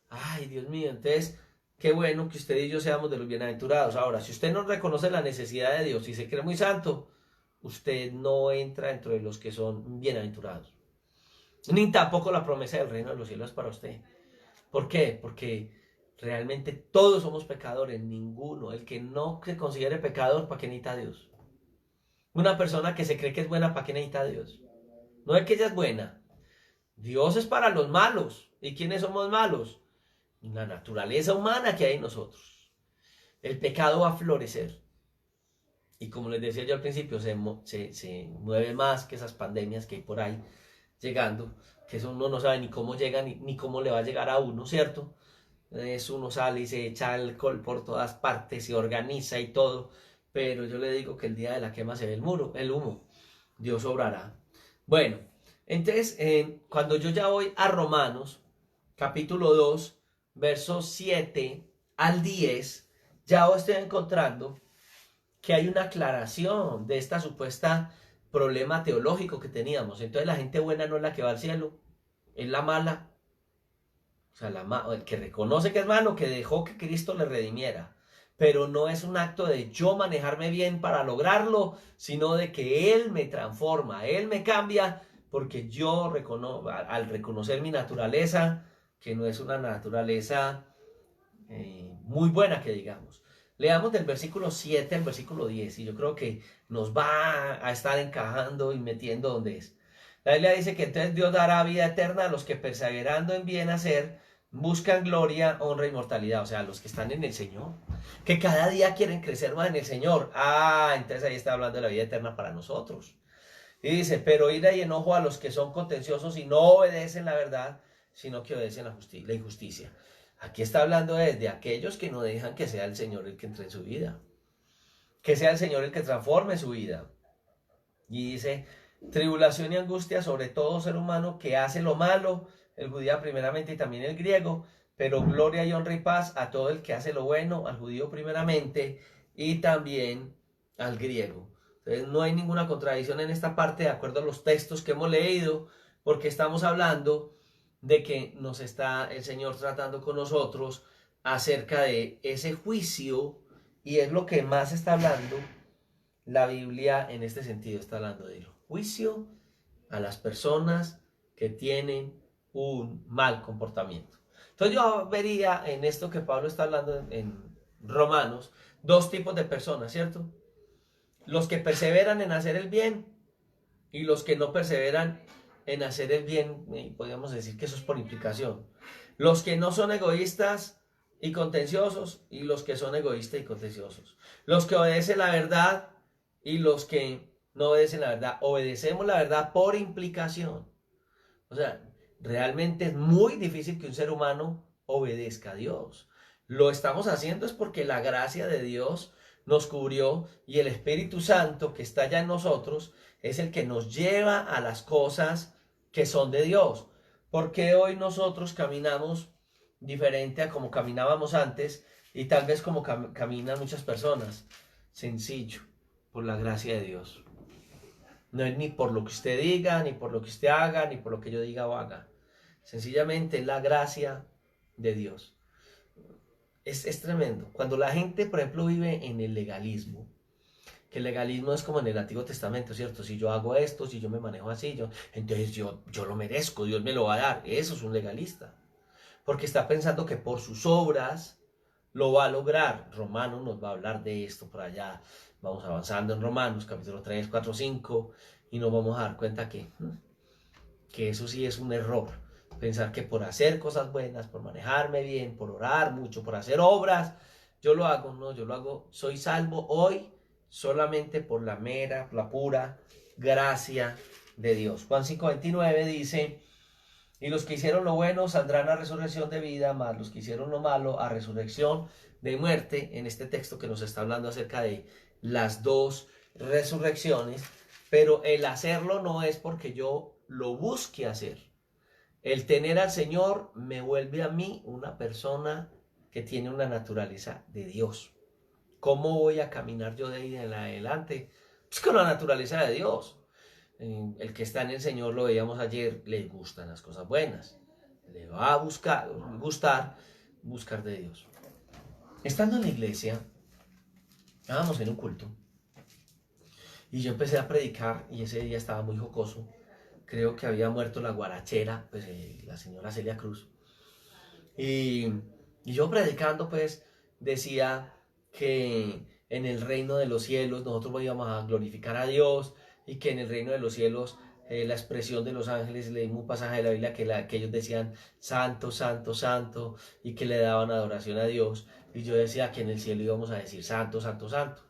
Ay, Dios mío, entonces, qué bueno que usted y yo seamos de los bienaventurados. Ahora, si usted no reconoce la necesidad de Dios y se cree muy santo, usted no entra dentro de los que son bienaventurados. Ni tampoco la promesa del reino de los cielos es para usted. ¿Por qué? Porque realmente todos somos pecadores, ninguno. El que no se considere pecador, ¿para qué necesita a Dios? Una persona que se cree que es buena, ¿para qué necesita a Dios? No es que ella es buena. Dios es para los malos. ¿Y quiénes somos malos? La naturaleza humana que hay en nosotros. El pecado va a florecer. Y como les decía yo al principio, se mueve más que esas pandemias que hay por ahí llegando, que eso uno no sabe ni cómo llega ni cómo le va a llegar a uno, ¿cierto? Eso uno sale y se echa alcohol por todas partes, se organiza y todo, pero yo le digo que el día de la quema se ve el humo. Dios obrará. Bueno, entonces, cuando yo ya voy a Romanos, capítulo 2, versos 7 al 10, ya estoy encontrando que hay una aclaración de esta supuesta problema teológico que teníamos. Entonces la gente buena no es la que va al cielo, es la mala. O sea, el que reconoce que es malo, que dejó que Cristo le redimiera. Pero no es un acto de yo manejarme bien para lograrlo, sino de que Él me transforma, Él me cambia, porque yo al reconocer mi naturaleza, que no es una naturaleza muy buena que digamos. Leamos del versículo 7 al versículo 10 y yo creo que nos va a estar encajando y metiendo donde es. La Biblia dice que entonces Dios dará vida eterna a los que perseverando en bien hacer buscan gloria, honra y inmortalidad. O sea, los que están en el Señor, que cada día quieren crecer más en el Señor. Entonces ahí está hablando de la vida eterna para nosotros. Y dice, pero ira y enojo a los que son contenciosos y no obedecen la verdad, sino que obedecen la injusticia. Aquí está hablando de aquellos que no dejan que sea el Señor el que entre en su vida. Que sea el Señor el que transforme su vida. Y dice, tribulación y angustia sobre todo ser humano que hace lo malo, el judío primeramente y también el griego, pero gloria y honra y paz a todo el que hace lo bueno, al judío primeramente y también al griego. Entonces no hay ninguna contradicción en esta parte de acuerdo a los textos que hemos leído, porque estamos hablando de que nos está el Señor tratando con nosotros acerca de ese juicio, y es lo que más está hablando la Biblia en este sentido. Está hablando del juicio a las personas que tienen un mal comportamiento. Entonces yo vería en esto que Pablo está hablando en Romanos, dos tipos de personas, ¿cierto? Los que perseveran en hacer el bien y los que no perseveran en hacer el bien, podríamos decir que eso es por implicación. Los que no son egoístas y contenciosos, y los que son egoístas y contenciosos. Los que obedecen la verdad y los que no obedecen la verdad. Obedecemos la verdad por implicación. O sea, realmente es muy difícil que un ser humano obedezca a Dios. Lo estamos haciendo es porque la gracia de Dios nos cubrió y el Espíritu Santo que está ya en nosotros es el que nos lleva a las cosas que son de Dios. Porque hoy nosotros caminamos diferente a como caminábamos antes y tal vez como caminan muchas personas? Sencillo, por la gracia de Dios. No es ni por lo que usted diga, ni por lo que usted haga, ni por lo que yo diga o haga. Sencillamente es la gracia de Dios. Es tremendo. Cuando la gente, por ejemplo, vive en el legalismo, que el legalismo es como en el Antiguo Testamento, ¿cierto? Si yo hago esto, si yo me manejo así, entonces yo lo merezco, Dios me lo va a dar. Eso es un legalista. Porque está pensando que por sus obras lo va a lograr. Romanos nos va a hablar de esto por allá. Vamos avanzando en Romanos, capítulo 3, 4, 5, y nos vamos a dar cuenta que eso sí es un error. Pensar que por hacer cosas buenas, por manejarme bien, por orar mucho, por hacer obras, yo lo hago. No, yo lo hago. Soy salvo hoy solamente por la pura gracia de Dios. Juan 5:29 dice: y los que hicieron lo bueno saldrán a resurrección de vida, mas los que hicieron lo malo a resurrección de muerte. En este texto que nos está hablando acerca de las dos resurrecciones, pero el hacerlo no es porque yo lo busque hacer. El tener al Señor me vuelve a mí una persona que tiene una naturaleza de Dios. ¿Cómo voy a caminar yo de ahí en adelante? Pues con la naturaleza de Dios. El que está en el Señor, lo veíamos ayer, le gustan las cosas buenas. Le va a buscar de Dios. Estando en la iglesia, estábamos en un culto, y yo empecé a predicar, y ese día estaba muy jocoso. Creo que había muerto la guarachera, pues la señora Celia Cruz. Y yo predicando, pues, decía que en el reino de los cielos nosotros íbamos a glorificar a Dios, y que en el reino de los cielos la expresión de los ángeles, leímos un pasaje de la Biblia que ellos decían santo, santo, santo, y que le daban adoración a Dios, y yo decía que en el cielo íbamos a decir santo, santo, santo.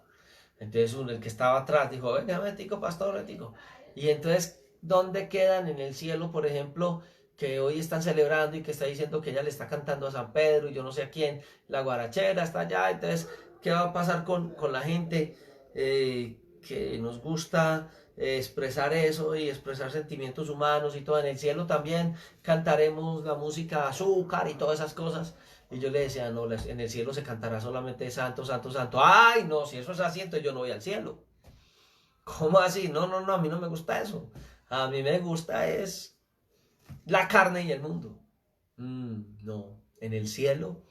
Entonces el que estaba atrás dijo: venga, metico, pastor, metico. Y entonces, ¿dónde quedan en el cielo, por ejemplo, que hoy están celebrando y que está diciendo que ella le está cantando a San Pedro y yo no sé a quién, la guarachera está allá? Entonces, ¿qué va a pasar con la gente que nos gusta expresar eso y expresar sentimientos humanos y todo? En el cielo también cantaremos la música azúcar y todas esas cosas. Y yo le decía: no, en el cielo se cantará solamente santo, santo, santo. Ay, no, si eso es así, entonces yo no voy al cielo. ¿Cómo así? No, no, no, a mí no me gusta eso. A mí me gusta es la carne y el mundo. No, en el cielo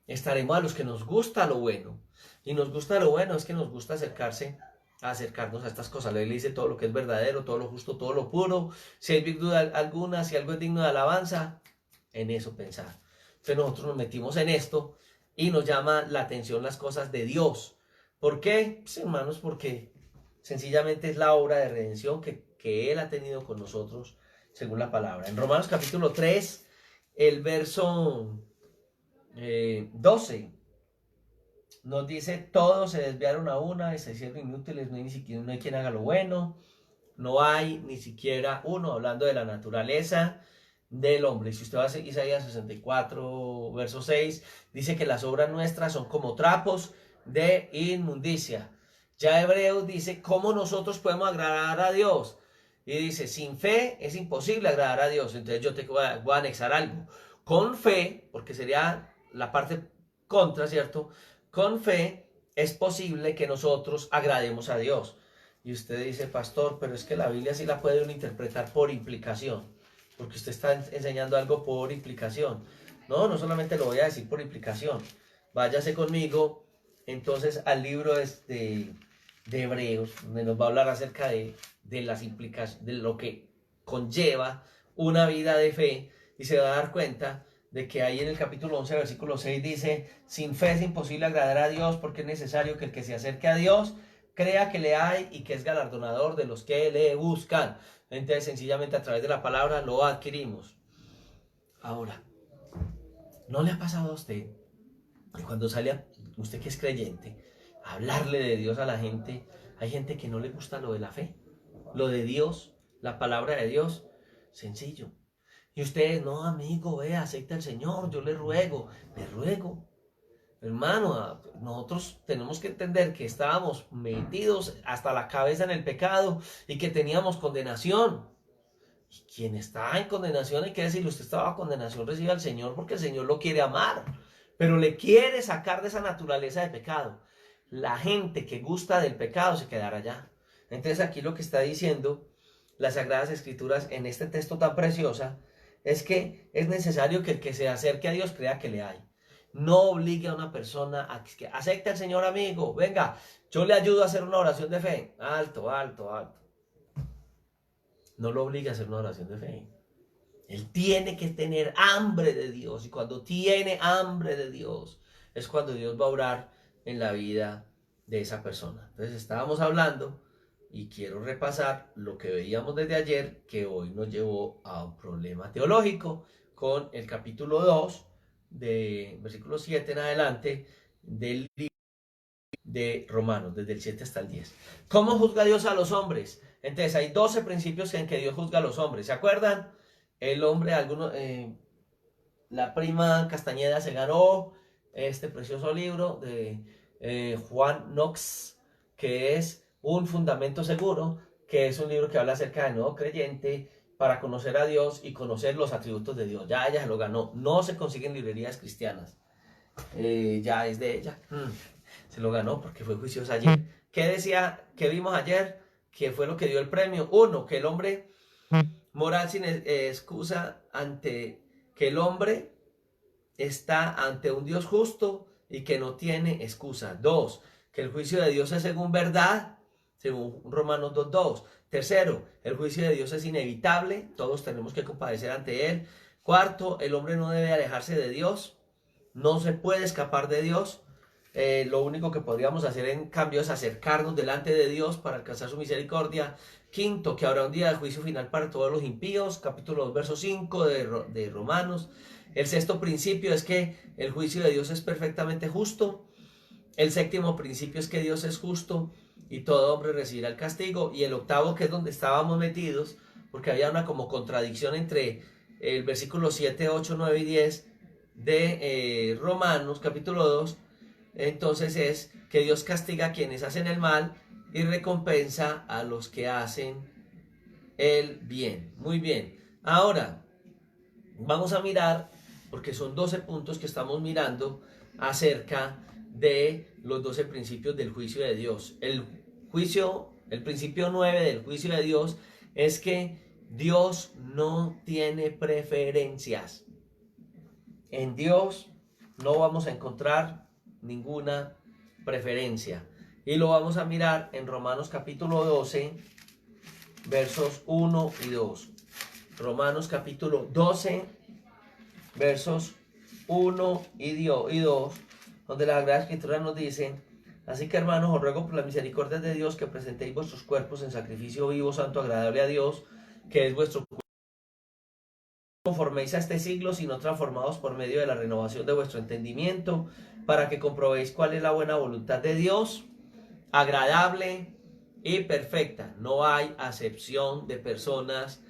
estaremos a los que nos gusta lo bueno. Y nos gusta lo bueno es que nos gusta acercarnos a estas cosas. La Biblia dice: todo lo que es verdadero, todo lo justo, todo lo puro, si hay virtud alguna, si algo es digno de alabanza, en eso pensar. Entonces nosotros nos metimos en esto y nos llama la atención las cosas de Dios. ¿Por qué? Pues, hermanos, porque sencillamente es la obra de redención que Él ha tenido con nosotros, según la palabra. En Romanos capítulo 3, el verso 12, nos dice: todos se desviaron a una y se hicieron inútiles, no hay quien haga lo bueno, no hay ni siquiera uno. Hablando de la naturaleza del hombre. Si usted va a Isaías 64, verso 6, dice que las obras nuestras son como trapos de inmundicia. Ya Hebreos dice: ¿cómo nosotros podemos agradar a Dios? Y dice: sin fe es imposible agradar a Dios. Entonces yo te voy a anexar algo. Con fe, porque sería la parte contra, ¿cierto? Con fe es posible que nosotros agrademos a Dios. Y usted dice: pastor, pero es que la Biblia sí la puede uno interpretar por implicación, porque usted está enseñando algo por implicación. No, no solamente lo voy a decir por implicación. Váyase conmigo entonces al libro de Hebreos, donde nos va a hablar acerca de las implicaciones, de lo que conlleva una vida de fe, y se va a dar cuenta de que ahí en el capítulo 11, versículo 6 dice: sin fe es imposible agradar a Dios, porque es necesario que el que se acerque a Dios crea que le hay y que es galardonador de los que le buscan. Entonces, sencillamente a través de la palabra lo adquirimos. Ahora, ¿no le ha pasado a usted Y cuando sale usted que es creyente, a hablarle de Dios a la gente, hay gente que no le gusta lo de la fe, lo de Dios, la palabra de Dios, sencillo. Y ustedes, no, amigo, acepta al Señor, yo le ruego, le ruego. Hermano, nosotros tenemos que entender que estábamos metidos hasta la cabeza en el pecado y que teníamos condenación. Y quien está en condenación, hay que decirle, usted estaba en condenación, recibe al Señor porque el Señor lo quiere amar, pero le quiere sacar de esa naturaleza de pecado. La gente que gusta del pecado se quedará allá. Entonces aquí lo que está diciendo las Sagradas Escrituras en este texto tan preciosa es que es necesario que el que se acerque a Dios crea que le hay. No obligue a una persona a que acepte al Señor, amigo. Venga, yo le ayudo a hacer una oración de fe. Alto, alto, alto. No lo obligue a hacer una oración de fe. Él tiene que tener hambre de Dios. Y cuando tiene hambre de Dios, es cuando Dios va a obrar en la vida de esa persona. Entonces estábamos hablando, y quiero repasar lo que veíamos desde ayer, que hoy nos llevó a un problema teológico, con el capítulo 2, de versículo 7 en adelante, del libro de Romanos, desde el 7 hasta el 10. ¿Cómo juzga Dios a los hombres? Entonces hay 12 principios en que Dios juzga a los hombres. ¿Se acuerdan? El hombre, la prima Castañeda se ganó este precioso libro de Juan Knox, que es Un Fundamento Seguro, que es un libro que habla acerca del nuevo creyente para conocer a Dios y conocer los atributos de Dios. Ya ella se lo ganó. No se consigue en librerías cristianas. Ya es de ella. Se lo ganó porque fue juiciosa ayer. ¿Qué decía? ¿Qué vimos ayer? ¿Qué fue lo que dio el premio? Uno, que el hombre moral sin excusa que el hombre está ante un Dios justo y que no tiene excusa. Dos, que el juicio de Dios es según verdad, según Romanos 2:2. Tercero, el juicio de Dios es inevitable, todos tenemos que compadecer ante él. Cuarto, el hombre no debe alejarse de Dios, no se puede escapar de Dios. Lo único que podríamos hacer en cambio es acercarnos delante de Dios para alcanzar su misericordia. Quinto, que habrá un día de juicio final para todos los impíos, capítulo 2, verso 5 de Romanos. El sexto principio es que el juicio de Dios es perfectamente justo. El séptimo principio es que Dios es justo y todo hombre recibirá el castigo. Y el octavo, que es donde estábamos metidos, porque había una como contradicción entre el versículo 7, 8, 9 y 10 de Romanos, capítulo 2, entonces es que Dios castiga a quienes hacen el mal y recompensa a los que hacen el bien. Muy bien. Ahora, vamos a mirar, porque son 12 puntos que estamos mirando acerca de los 12 principios del juicio de Dios. El principio 9 del juicio de Dios es que Dios no tiene preferencias. En Dios no vamos a encontrar ninguna preferencia. Y lo vamos a mirar en Romanos capítulo 12, versos 1 y 2. Romanos capítulo 12, versos 1 y 2, donde la Sagrada Escritura nos dice: así que, hermanos, os ruego por la misericordia de Dios que presentéis vuestros cuerpos en sacrificio vivo, santo, agradable a Dios, que es vuestro cuerpo. Conforméis a este siglo, sino transformados por medio de la renovación de vuestro entendimiento, para que comprobéis cuál es la buena voluntad de Dios, agradable y perfecta. No hay acepción de personas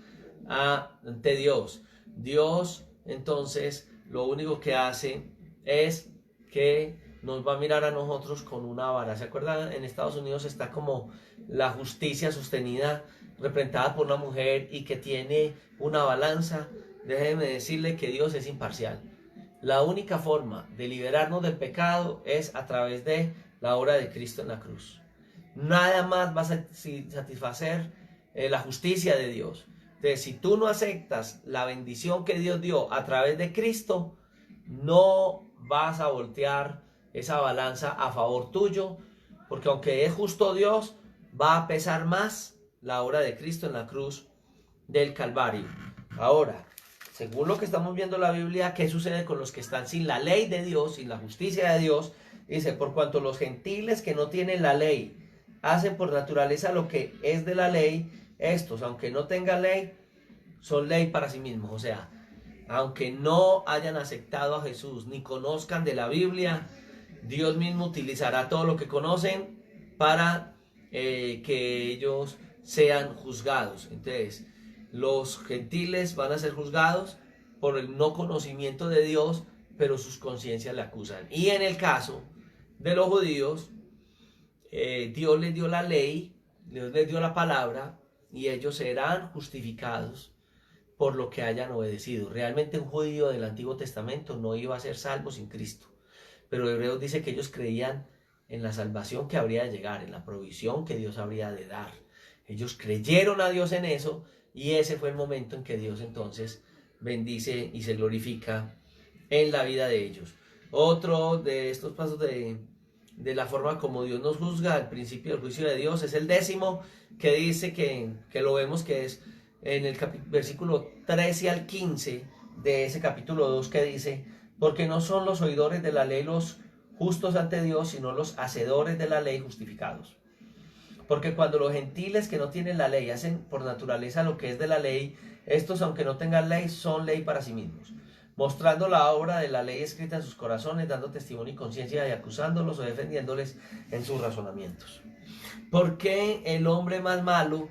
ante Dios. Dios, entonces, lo único que hace es que nos va a mirar a nosotros con una vara. ¿Se acuerdan? En Estados Unidos está como la justicia sostenida, representada por una mujer y que tiene una balanza. Déjeme decirle que Dios es imparcial. La única forma de liberarnos del pecado es a través de la obra de Cristo en la cruz. Nada más va a satisfacer la justicia de Dios. Entonces, si tú no aceptas la bendición que Dios dio a través de Cristo, no vas a voltear esa balanza a favor tuyo, porque aunque es justo Dios, va a pesar más la obra de Cristo en la cruz del Calvario. Ahora, según lo que estamos viendo en la Biblia, ¿qué sucede con los que están sin la ley de Dios, sin la justicia de Dios? Dice: por cuanto los gentiles que no tienen la ley hacen por naturaleza lo que es de la ley, estos, aunque no tengan ley, son ley para sí mismos. O sea, aunque no hayan aceptado a Jesús ni conozcan de la Biblia, Dios mismo utilizará todo lo que conocen para que ellos sean juzgados. Entonces, los gentiles van a ser juzgados por el no conocimiento de Dios, pero sus conciencias le acusan. Y en el caso de los judíos, Dios les dio la ley, Dios les dio la palabra, y ellos serán justificados por lo que hayan obedecido. Realmente un judío del Antiguo Testamento no iba a ser salvo sin Cristo. Pero Hebreos dice que ellos creían en la salvación que habría de llegar, en la provisión que Dios habría de dar. Ellos creyeron a Dios en eso, y ese fue el momento en que Dios entonces bendice y se glorifica en la vida de ellos. Otro de estos pasos de la forma como Dios nos juzga, el principio del juicio de Dios, es el 10º, que dice que lo vemos, que es en el versículo 13 al 15 de ese capítulo 2, que dice: porque no son los oidores de la ley los justos ante Dios, sino los hacedores de la ley justificados. Porque cuando los gentiles que no tienen la ley hacen por naturaleza lo que es de la ley, estos, aunque no tengan ley, son ley para sí mismos, mostrando la obra de la ley escrita en sus corazones, dando testimonio y conciencia, y acusándolos o defendiéndoles en sus razonamientos. ¿Por qué el hombre más malo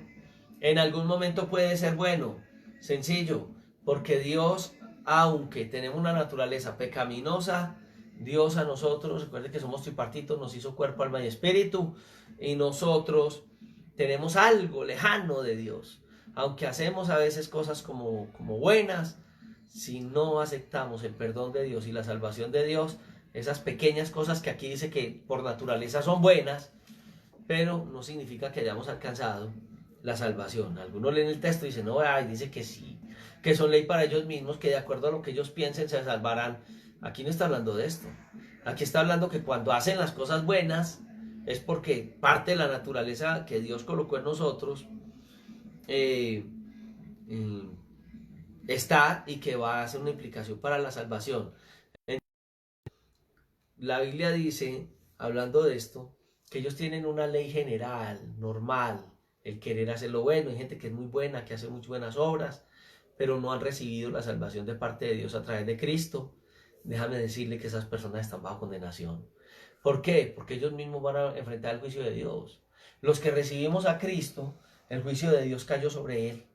en algún momento puede ser bueno? Sencillo, porque Dios, aunque tenemos una naturaleza pecaminosa, Dios a nosotros, recuerden que somos tripartitos, nos hizo cuerpo, alma y espíritu, y nosotros tenemos algo lejano de Dios. Aunque hacemos a veces cosas como buenas, si no aceptamos el perdón de Dios y la salvación de Dios, esas pequeñas cosas que aquí dice que por naturaleza son buenas, pero no significa que hayamos alcanzado la salvación. Algunos leen el texto y dicen: no, dice que sí, que son ley para ellos mismos, que de acuerdo a lo que ellos piensen se salvarán. Aquí no está hablando de esto. Aquí está hablando que cuando hacen las cosas buenas es porque parte de la naturaleza que Dios colocó en nosotros está, y que va a hacer una implicación para la salvación. La Biblia dice, hablando de esto, que ellos tienen una ley general, normal, el querer hacer lo bueno. Hay gente que es muy buena, que hace muy buenas obras, pero no han recibido la salvación de parte de Dios a través de Cristo. Déjame decirle que esas personas están bajo condenación. ¿Por qué? Porque ellos mismos van a enfrentar el juicio de Dios. Los que recibimos a Cristo, el juicio de Dios cayó sobre él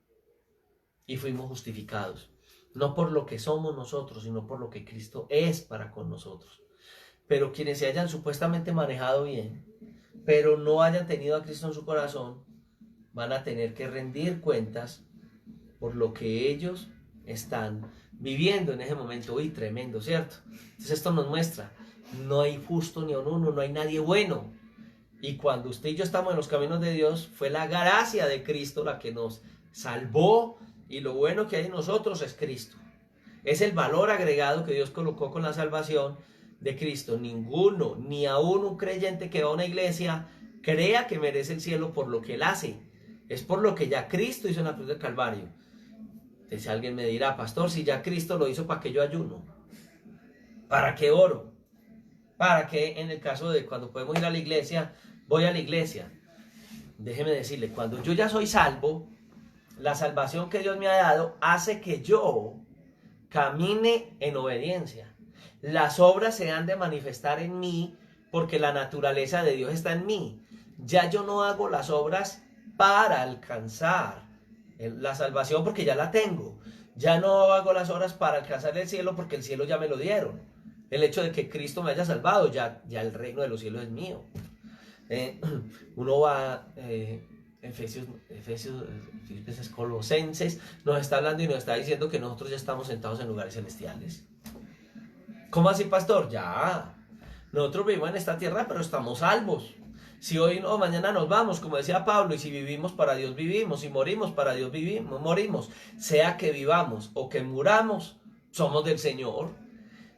y fuimos justificados. No por lo que somos nosotros, sino por lo que Cristo es para con nosotros. Pero quienes se hayan supuestamente manejado bien, pero no hayan tenido a Cristo en su corazón, van a tener que rendir cuentas por lo que ellos están viviendo en ese momento. Uy, tremendo, ¿cierto? Entonces esto nos muestra: no hay justo ni uno, no hay nadie bueno. Y cuando usted y yo estamos en los caminos de Dios, fue la gracia de Cristo la que nos salvó, y lo bueno que hay en nosotros es Cristo. Es el valor agregado que Dios colocó con la salvación de Cristo. Ninguno, ni aún un creyente que va a una iglesia, crea que merece el cielo por lo que él hace. Es por lo que ya Cristo hizo en la cruz del Calvario. Entonces alguien me dirá: pastor, si ya Cristo lo hizo, ¿para qué yo ayuno? ¿Para qué oro? ¿Para qué, en el caso de cuando podemos ir a la iglesia, voy a la iglesia? Déjeme decirle, cuando yo ya soy salvo, la salvación que Dios me ha dado hace que yo camine en obediencia. Las obras se han de manifestar en mí porque la naturaleza de Dios está en mí. Ya yo no hago las obras para alcanzar la salvación, porque ya la tengo. Ya no hago las obras para alcanzar el cielo, porque el cielo ya me lo dieron. El hecho de que Cristo me haya salvado, ya el reino de los cielos es mío. Uno va, Efesios, Colosenses, nos está hablando y nos está diciendo que nosotros ya estamos sentados en lugares celestiales. ¿Cómo así, pastor? Ya, nosotros vivimos en esta tierra, pero estamos salvos. Si hoy o mañana nos vamos, como decía Pablo, y si vivimos, para Dios vivimos, si morimos, para Dios vivimos, morimos. Sea que vivamos o que muramos, somos del Señor.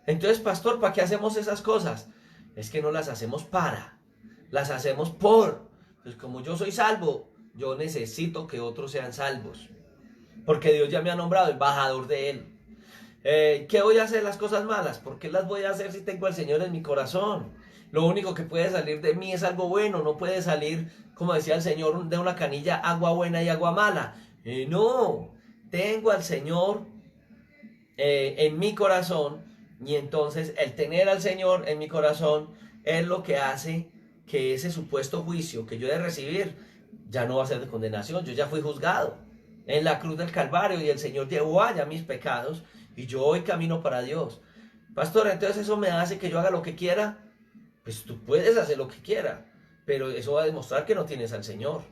Entonces, pastor, ¿para qué hacemos esas cosas? Es que no las hacemos para, las hacemos por. Entonces, como yo soy salvo, yo necesito que otros sean salvos, porque Dios ya me ha nombrado embajador de Él. ¿Qué voy a hacer las cosas malas? ¿Por qué las voy a hacer si tengo al Señor en mi corazón? Lo único que puede salir de mí es algo bueno. No puede salir, como decía el Señor, de una canilla agua buena y agua mala. No, tengo al Señor en mi corazón, y entonces el tener al Señor en mi corazón es lo que hace que ese supuesto juicio que yo he de recibir ya no va a ser de condenación. Yo ya fui juzgado en la cruz del Calvario y el Señor llevó allá mis pecados y yo hoy camino para Dios. Pastor, entonces eso me hace que yo haga lo que quiera. Pues tú puedes hacer lo que quieras, pero eso va a demostrar que no tienes al Señor,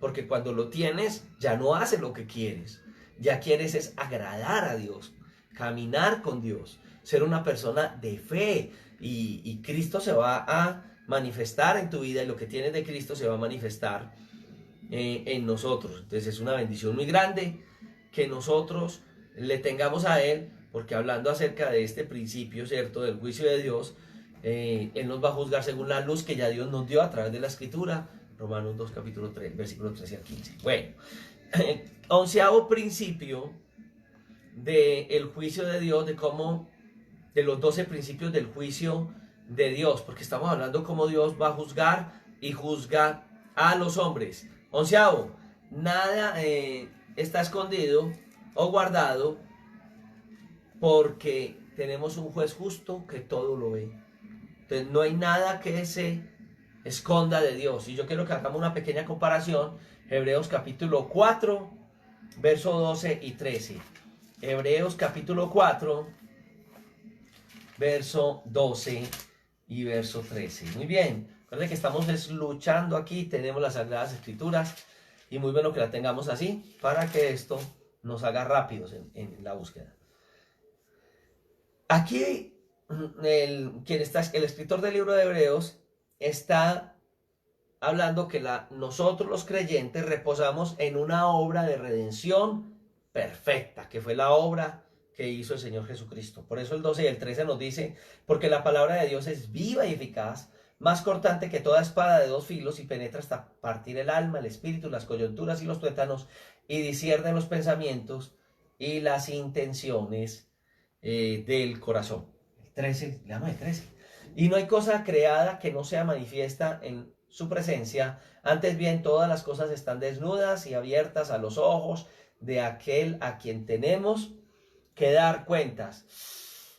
porque cuando lo tienes ya no haces lo que quieres, ya quieres es agradar a Dios, caminar con Dios, ser una persona de fe, y Cristo se va a manifestar en tu vida, y lo que tienes de Cristo se va a manifestar en nosotros. Entonces es una bendición muy grande que nosotros le tengamos a Él, porque hablando acerca de este principio, ¿cierto?, del juicio de Dios, Él nos va a juzgar según la luz que ya Dios nos dio a través de la Escritura. Romanos 2, capítulo 3, versículo 13 al 15. Bueno, onceavo principio del juicio de Dios, de los 12 principios del juicio de Dios, porque estamos hablando cómo Dios va a juzgar y juzga a los hombres. Onceavo, nada está escondido o guardado, porque tenemos un juez justo que todo lo ve. Entonces no hay nada que se esconda de Dios. Y yo quiero que hagamos una pequeña comparación. Hebreos capítulo 4, verso 12 y 13. Hebreos capítulo 4, verso 12 y verso 13. Muy bien. Recuerden que estamos luchando aquí. Tenemos las Sagradas Escrituras. Y muy bueno que la tengamos así, para que esto nos haga rápidos en la búsqueda. Aquí el escritor del libro de Hebreos está hablando que nosotros los creyentes reposamos en una obra de redención perfecta, que fue la obra que hizo el Señor Jesucristo. Por eso el 12 y el 13 nos dice: porque la palabra de Dios es viva y eficaz, más cortante que toda espada de dos filos, y penetra hasta partir el alma, el espíritu, las coyunturas y los tuétanos, y discierne los pensamientos y las intenciones del corazón. El 13, leamos el 13. Y no hay cosa creada que no sea manifiesta en su presencia, antes bien todas las cosas están desnudas y abiertas a los ojos de aquel a quien tenemos que dar cuentas.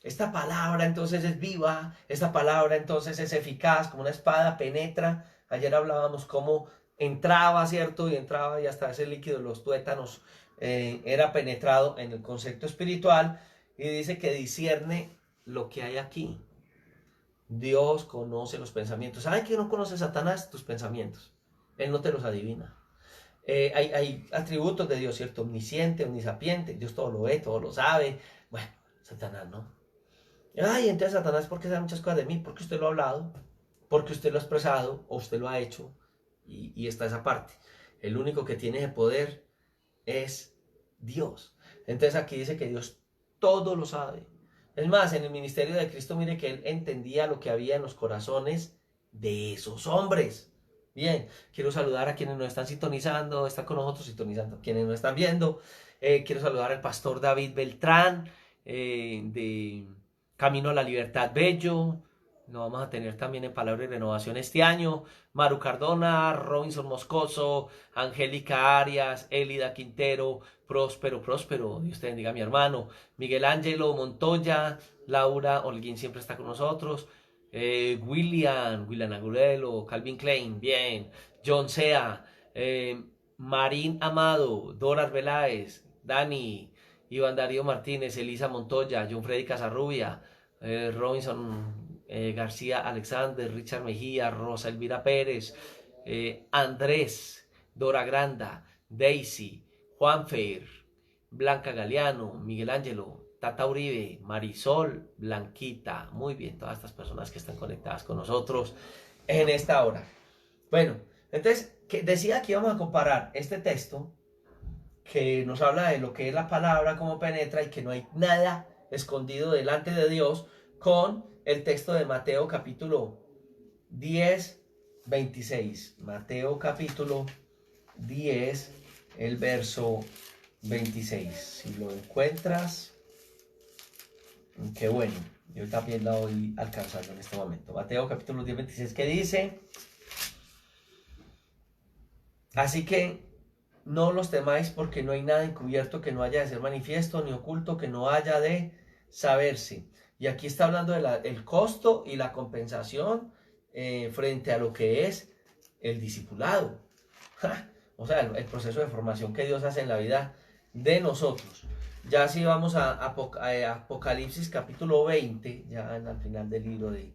Esta palabra entonces es viva, esta palabra entonces es eficaz, como una espada penetra. Ayer hablábamos cómo entraba, ¿cierto? Y entraba, y hasta ese líquido de los tuétanos era penetrado en el concepto espiritual, y dice que discierne lo que hay aquí. Dios conoce los pensamientos. ¿Saben que no conoce Satanás? Tus pensamientos. Él no te los adivina. Hay atributos de Dios, ¿cierto? Omnisciente, omnisapiente. Dios todo lo ve, todo lo sabe. Bueno, Satanás no. Ay, entonces Satanás, ¿por qué sabe muchas cosas de mí? Porque usted lo ha hablado, porque usted lo ha expresado, o usted lo ha hecho, y está esa parte. El único que tiene ese poder es Dios. Entonces aquí dice que Dios todo lo sabe. Es más, en el ministerio de Cristo, mire que Él entendía lo que había en los corazones de esos hombres. Bien, quiero saludar a quienes nos están sintonizando, están con nosotros sintonizando, quienes nos están viendo. Quiero saludar al pastor David Beltrán, de Camino a la Libertad Bello. Lo vamos a tener también en Palabra y Renovación este año. Maru Cardona, Robinson Moscoso, Angélica Arias, Elida Quintero, Próspero, Dios te bendiga, mi hermano. Miguel Ángelo Montoya, Laura Holguín siempre está con nosotros. William Agudelo, Calvin Klein, bien. John Sea, Marín Amado, Dora Arbeláez, Dani, Iván Darío Martínez, Elisa Montoya, John Freddy Casarrubia, Robinson García Alexander, Richard Mejía, Rosa Elvira Pérez, Andrés, Dora Granda, Daisy, Juanfer, Blanca Galeano, Miguel Ángelo, Tata Uribe, Marisol, Blanquita. Muy bien, todas estas personas que están conectadas con nosotros en esta hora. Bueno, entonces decía que íbamos a comparar este texto que nos habla de lo que es la palabra, cómo penetra, y que no hay nada escondido delante de Dios, con el texto de Mateo capítulo 10, 26. Mateo capítulo 10, el verso 26. Si lo encuentras, qué bueno. Yo también la voy alcanzando en este momento. Mateo capítulo 10, 26, que dice: así que no los temáis, porque no hay nada encubierto que no haya de ser manifiesto, ni oculto que no haya de saberse. Y aquí está hablando del costo y la compensación frente a lo que es el discipulado. O sea, el proceso de formación que Dios hace en la vida de nosotros. Ya si vamos a Apocalipsis capítulo 20, ya al final del libro de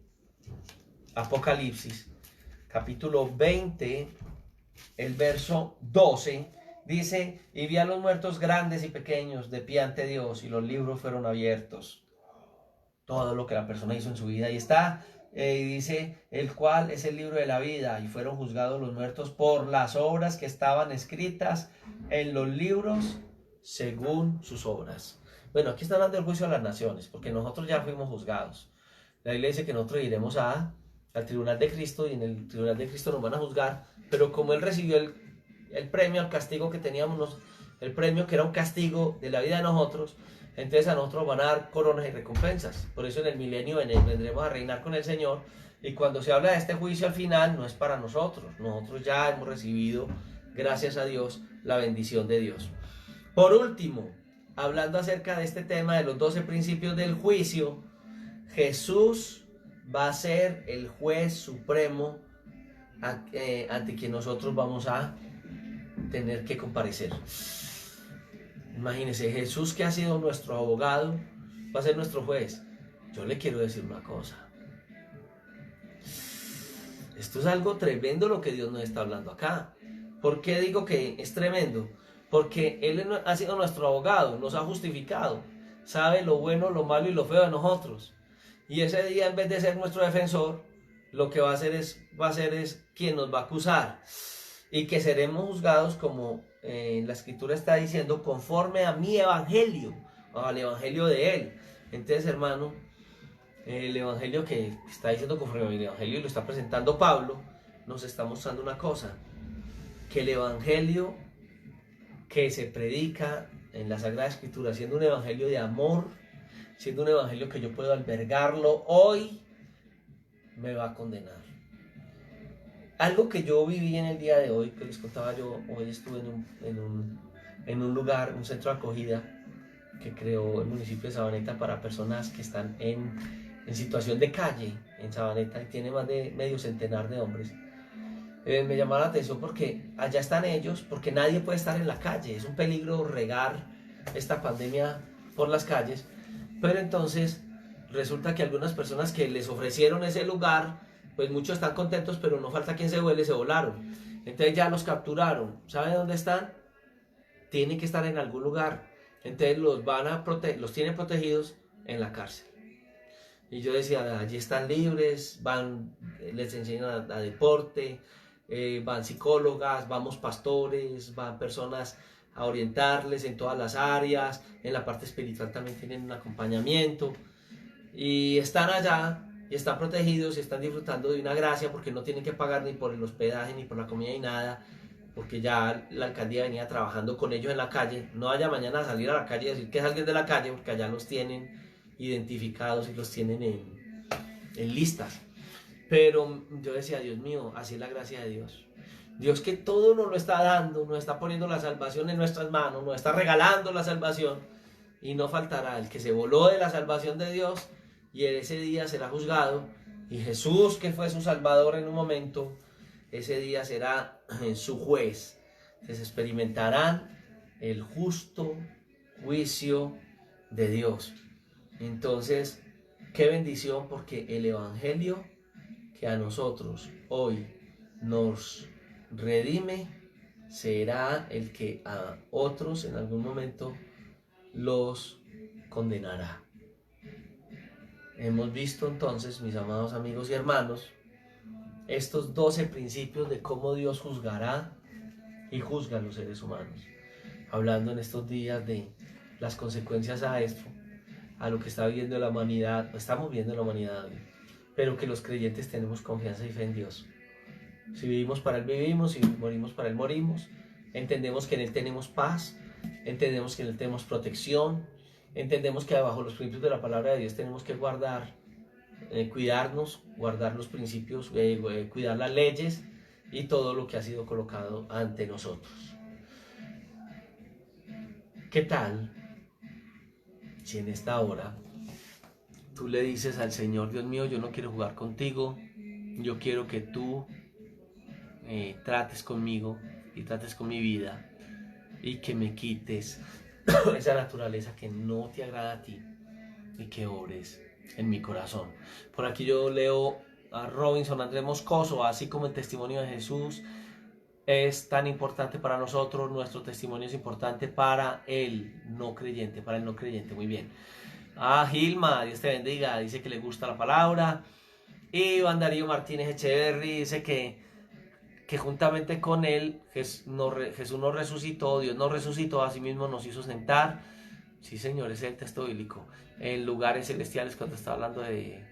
Apocalipsis, capítulo 20, el verso 12, dice: y vi a los muertos grandes y pequeños de pie ante Dios, y los libros fueron abiertos. Todo lo que la persona hizo en su vida, y está, y dice, el cual es el libro de la vida, y fueron juzgados los muertos por las obras que estaban escritas en los libros según sus obras. Bueno, aquí está hablando del juicio a las naciones, porque nosotros ya fuimos juzgados. La Biblia dice que nosotros iremos al tribunal de Cristo, y en el tribunal de Cristo nos van a juzgar, pero como Él recibió el premio al castigo que teníamos, el premio que era un castigo de la vida de nosotros, entonces a nosotros van a dar coronas y recompensas. Por eso en el milenio vendremos a reinar con el Señor, y cuando se habla de este juicio al final, no es para nosotros. Nosotros ya hemos recibido, gracias a Dios, la bendición de Dios. Por último, hablando acerca de este tema de los 12 principios del juicio, Jesús va a ser el juez supremo ante quien nosotros vamos a tener que comparecer. Imagínense, Jesús, que ha sido nuestro abogado, va a ser nuestro juez. Yo le quiero decir una cosa. Esto es algo tremendo lo que Dios nos está hablando acá. ¿Por qué digo que es tremendo? Porque Él ha sido nuestro abogado, nos ha justificado, sabe lo bueno, lo malo y lo feo de nosotros. Y ese día, en vez de ser nuestro defensor, lo que va a ser es quien nos va a acusar. Y que seremos juzgados, como la Escritura está diciendo, conforme a mi evangelio, al evangelio de Él. Entonces, hermano, el evangelio que está diciendo conforme a mi evangelio, y lo está presentando Pablo, nos está mostrando una cosa: que el evangelio que se predica en la Sagrada Escritura, siendo un evangelio de amor, siendo un evangelio que yo puedo albergarlo hoy, me va a condenar. Algo que yo viví en el día de hoy, que les contaba yo, hoy estuve en un lugar, un centro de acogida que creó el municipio de Sabaneta para personas que están en situación de calle en Sabaneta, y tiene más de medio centenar de hombres. Me llamó la atención porque allá están ellos, porque nadie puede estar en la calle, es un peligro regar esta pandemia por las calles, pero entonces resulta que algunas personas que les ofrecieron ese lugar, pues muchos están contentos, pero no falta quien se vuele, se volaron. Entonces ya los capturaron. ¿Sabe dónde están? Tienen que estar en algún lugar. Entonces los tienen protegidos en la cárcel. Y yo decía, allí están libres, van, les enseñan a deporte, van psicólogas, vamos pastores, van personas a orientarles en todas las áreas, en la parte espiritual también tienen un acompañamiento, y están allá y están protegidos y están disfrutando de una gracia, porque no tienen que pagar ni por el hospedaje ni por la comida ni nada, porque ya la alcaldía venía trabajando con ellos en la calle. No vaya mañana a salir a la calle y decir que es alguien de la calle, porque allá los tienen identificados y los tienen en listas. Pero yo decía, Dios mío, así es la gracia de Dios. Dios, que todo nos lo está dando, nos está poniendo la salvación en nuestras manos, nos está regalando la salvación, y no faltará el que se voló de la salvación de Dios, y en ese día será juzgado. Y Jesús, que fue su salvador en un momento, ese día será su juez. Entonces experimentarán el justo juicio de Dios. Entonces, qué bendición, porque el evangelio que a nosotros hoy nos redime será el que a otros en algún momento los condenará. Hemos visto entonces, mis amados amigos y hermanos, estos 12 principios de cómo Dios juzgará y juzga a los seres humanos. Hablando en estos días de las consecuencias a esto, a lo que está viviendo la humanidad, estamos viendo la humanidad, pero que los creyentes tenemos confianza y fe en Dios. Si vivimos para Él vivimos, si morimos para Él morimos. Entendemos que en Él tenemos paz, entendemos que en Él tenemos protección, entendemos que bajo los principios de la palabra de Dios tenemos que guardar, cuidarnos, guardar los principios, cuidar las leyes y todo lo que ha sido colocado ante nosotros. ¿Qué tal si en esta hora tú le dices al Señor, Dios mío, yo no quiero jugar contigo, yo quiero que tú trates conmigo y trates con mi vida y que me quites esa naturaleza que no te agrada a ti y que obres en mi corazón? Por aquí yo leo a Robinson Andrés Moscoso, así como el testimonio de Jesús es tan importante para nosotros, nuestro testimonio es importante para el no creyente, muy bien. Gilma, Dios te bendiga, dice que le gusta la palabra. Y Iván Darío Martínez Echeverry dice que juntamente con él Jesús no resucitó, Dios no resucitó, a sí mismo nos hizo sentar. Sí, Señor, ese es el texto bíblico, en lugares celestiales, cuando está hablando de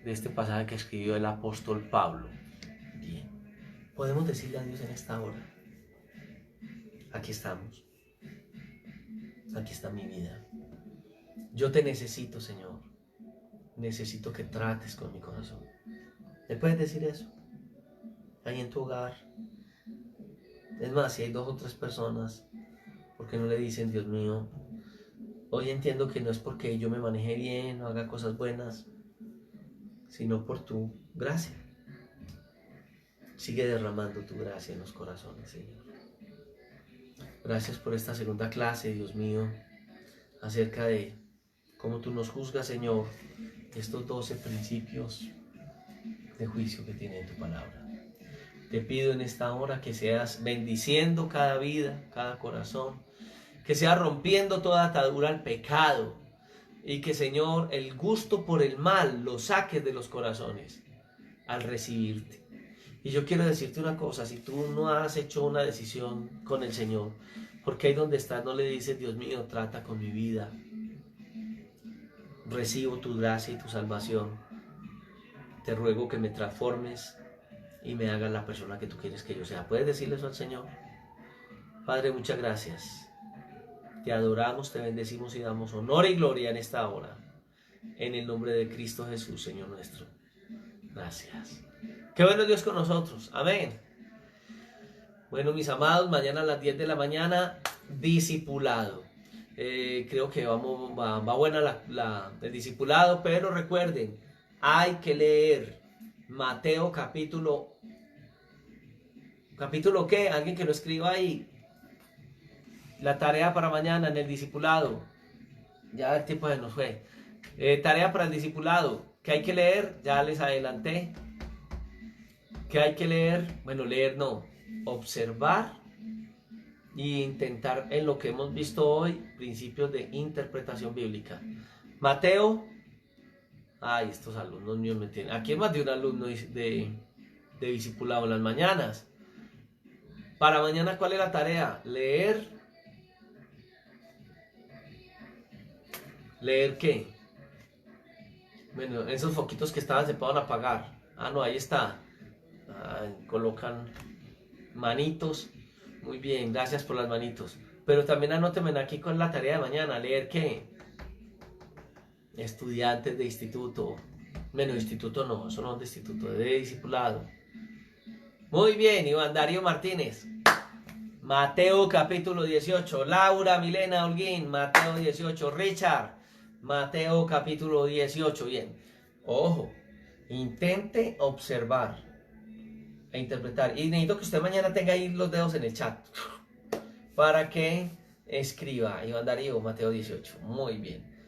este pasaje que escribió el apóstol Pablo. Bien, podemos decirle a Dios en esta hora, aquí estamos, aquí está mi vida, yo te necesito, Señor, necesito que trates con mi corazón. ¿Le puedes decir eso? Ahí en tu hogar. Es más, si hay 2 o 3 personas, ¿por qué no le dicen, Dios mío, hoy entiendo que no es porque yo me maneje bien o haga cosas buenas, sino por tu gracia? Sigue derramando tu gracia en los corazones, Señor. Gracias por esta segunda clase, Dios mío, acerca de cómo tú nos juzgas, Señor, estos 12 principios de juicio que tiene tu palabra. Te pido en esta hora que seas bendiciendo cada vida, cada corazón, que seas rompiendo toda atadura al pecado y que, Señor, el gusto por el mal lo saques de los corazones al recibirte. Y yo quiero decirte una cosa, si tú no has hecho una decisión con el Señor, porque ahí donde estás no le dices, Dios mío, trata con mi vida, recibo tu gracia y tu salvación, te ruego que me transformes y me hagas la persona que tú quieres que yo sea. ¿Puedes decirle eso al Señor? Padre, muchas gracias. Te adoramos, te bendecimos y damos honor y gloria en esta hora. En el nombre de Cristo Jesús, Señor nuestro. Gracias. Qué bueno Dios con nosotros. Amén. Bueno, mis amados, mañana a las 10 de la mañana, discipulado. Creo que va buena el discipulado, pero recuerden, hay que leer Mateo capítulo ¿qué? Alguien que lo escriba ahí. La tarea para mañana en el discipulado. Ya el tiempo se nos fue. Tarea para el discipulado. ¿Qué hay que leer? Ya les adelanté. ¿Qué hay que leer? Bueno, leer no. Observar e intentar en lo que hemos visto hoy, principios de interpretación bíblica. Mateo. Ay, estos alumnos míos me tienen. Aquí hay más de un alumno de discipulado en las mañanas. Para mañana, ¿cuál es la tarea? Leer. ¿Leer qué? Bueno, esos foquitos que estaban se pueden apagar. Ah, no, ahí está. Colocan manitos. Muy bien, gracias por las manitos. Pero también anótenme aquí con la tarea de mañana. ¿Leer qué? Estudiantes de instituto. Bueno, instituto no, eso no es de instituto, de discipulado. Muy bien, Iván Darío Martínez. Mateo capítulo 18. Laura Milena Holguín, Mateo 18. Richard, Mateo capítulo 18. Bien, ojo, intente observar e interpretar. Y necesito que usted mañana tenga ahí los dedos en el chat para que escriba Iván Darío, Mateo 18. Muy bien.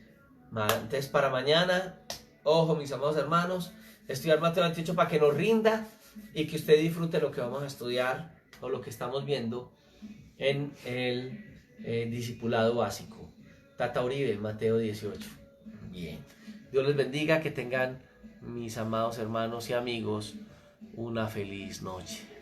Entonces para mañana, ojo mis amados hermanos, estudiar Mateo 28 para que nos rinda y que usted disfrute lo que vamos a estudiar o lo que estamos viendo en el discipulado básico. Tata Uribe, Mateo 18. Bien. Dios les bendiga, que tengan mis amados hermanos y amigos una feliz noche.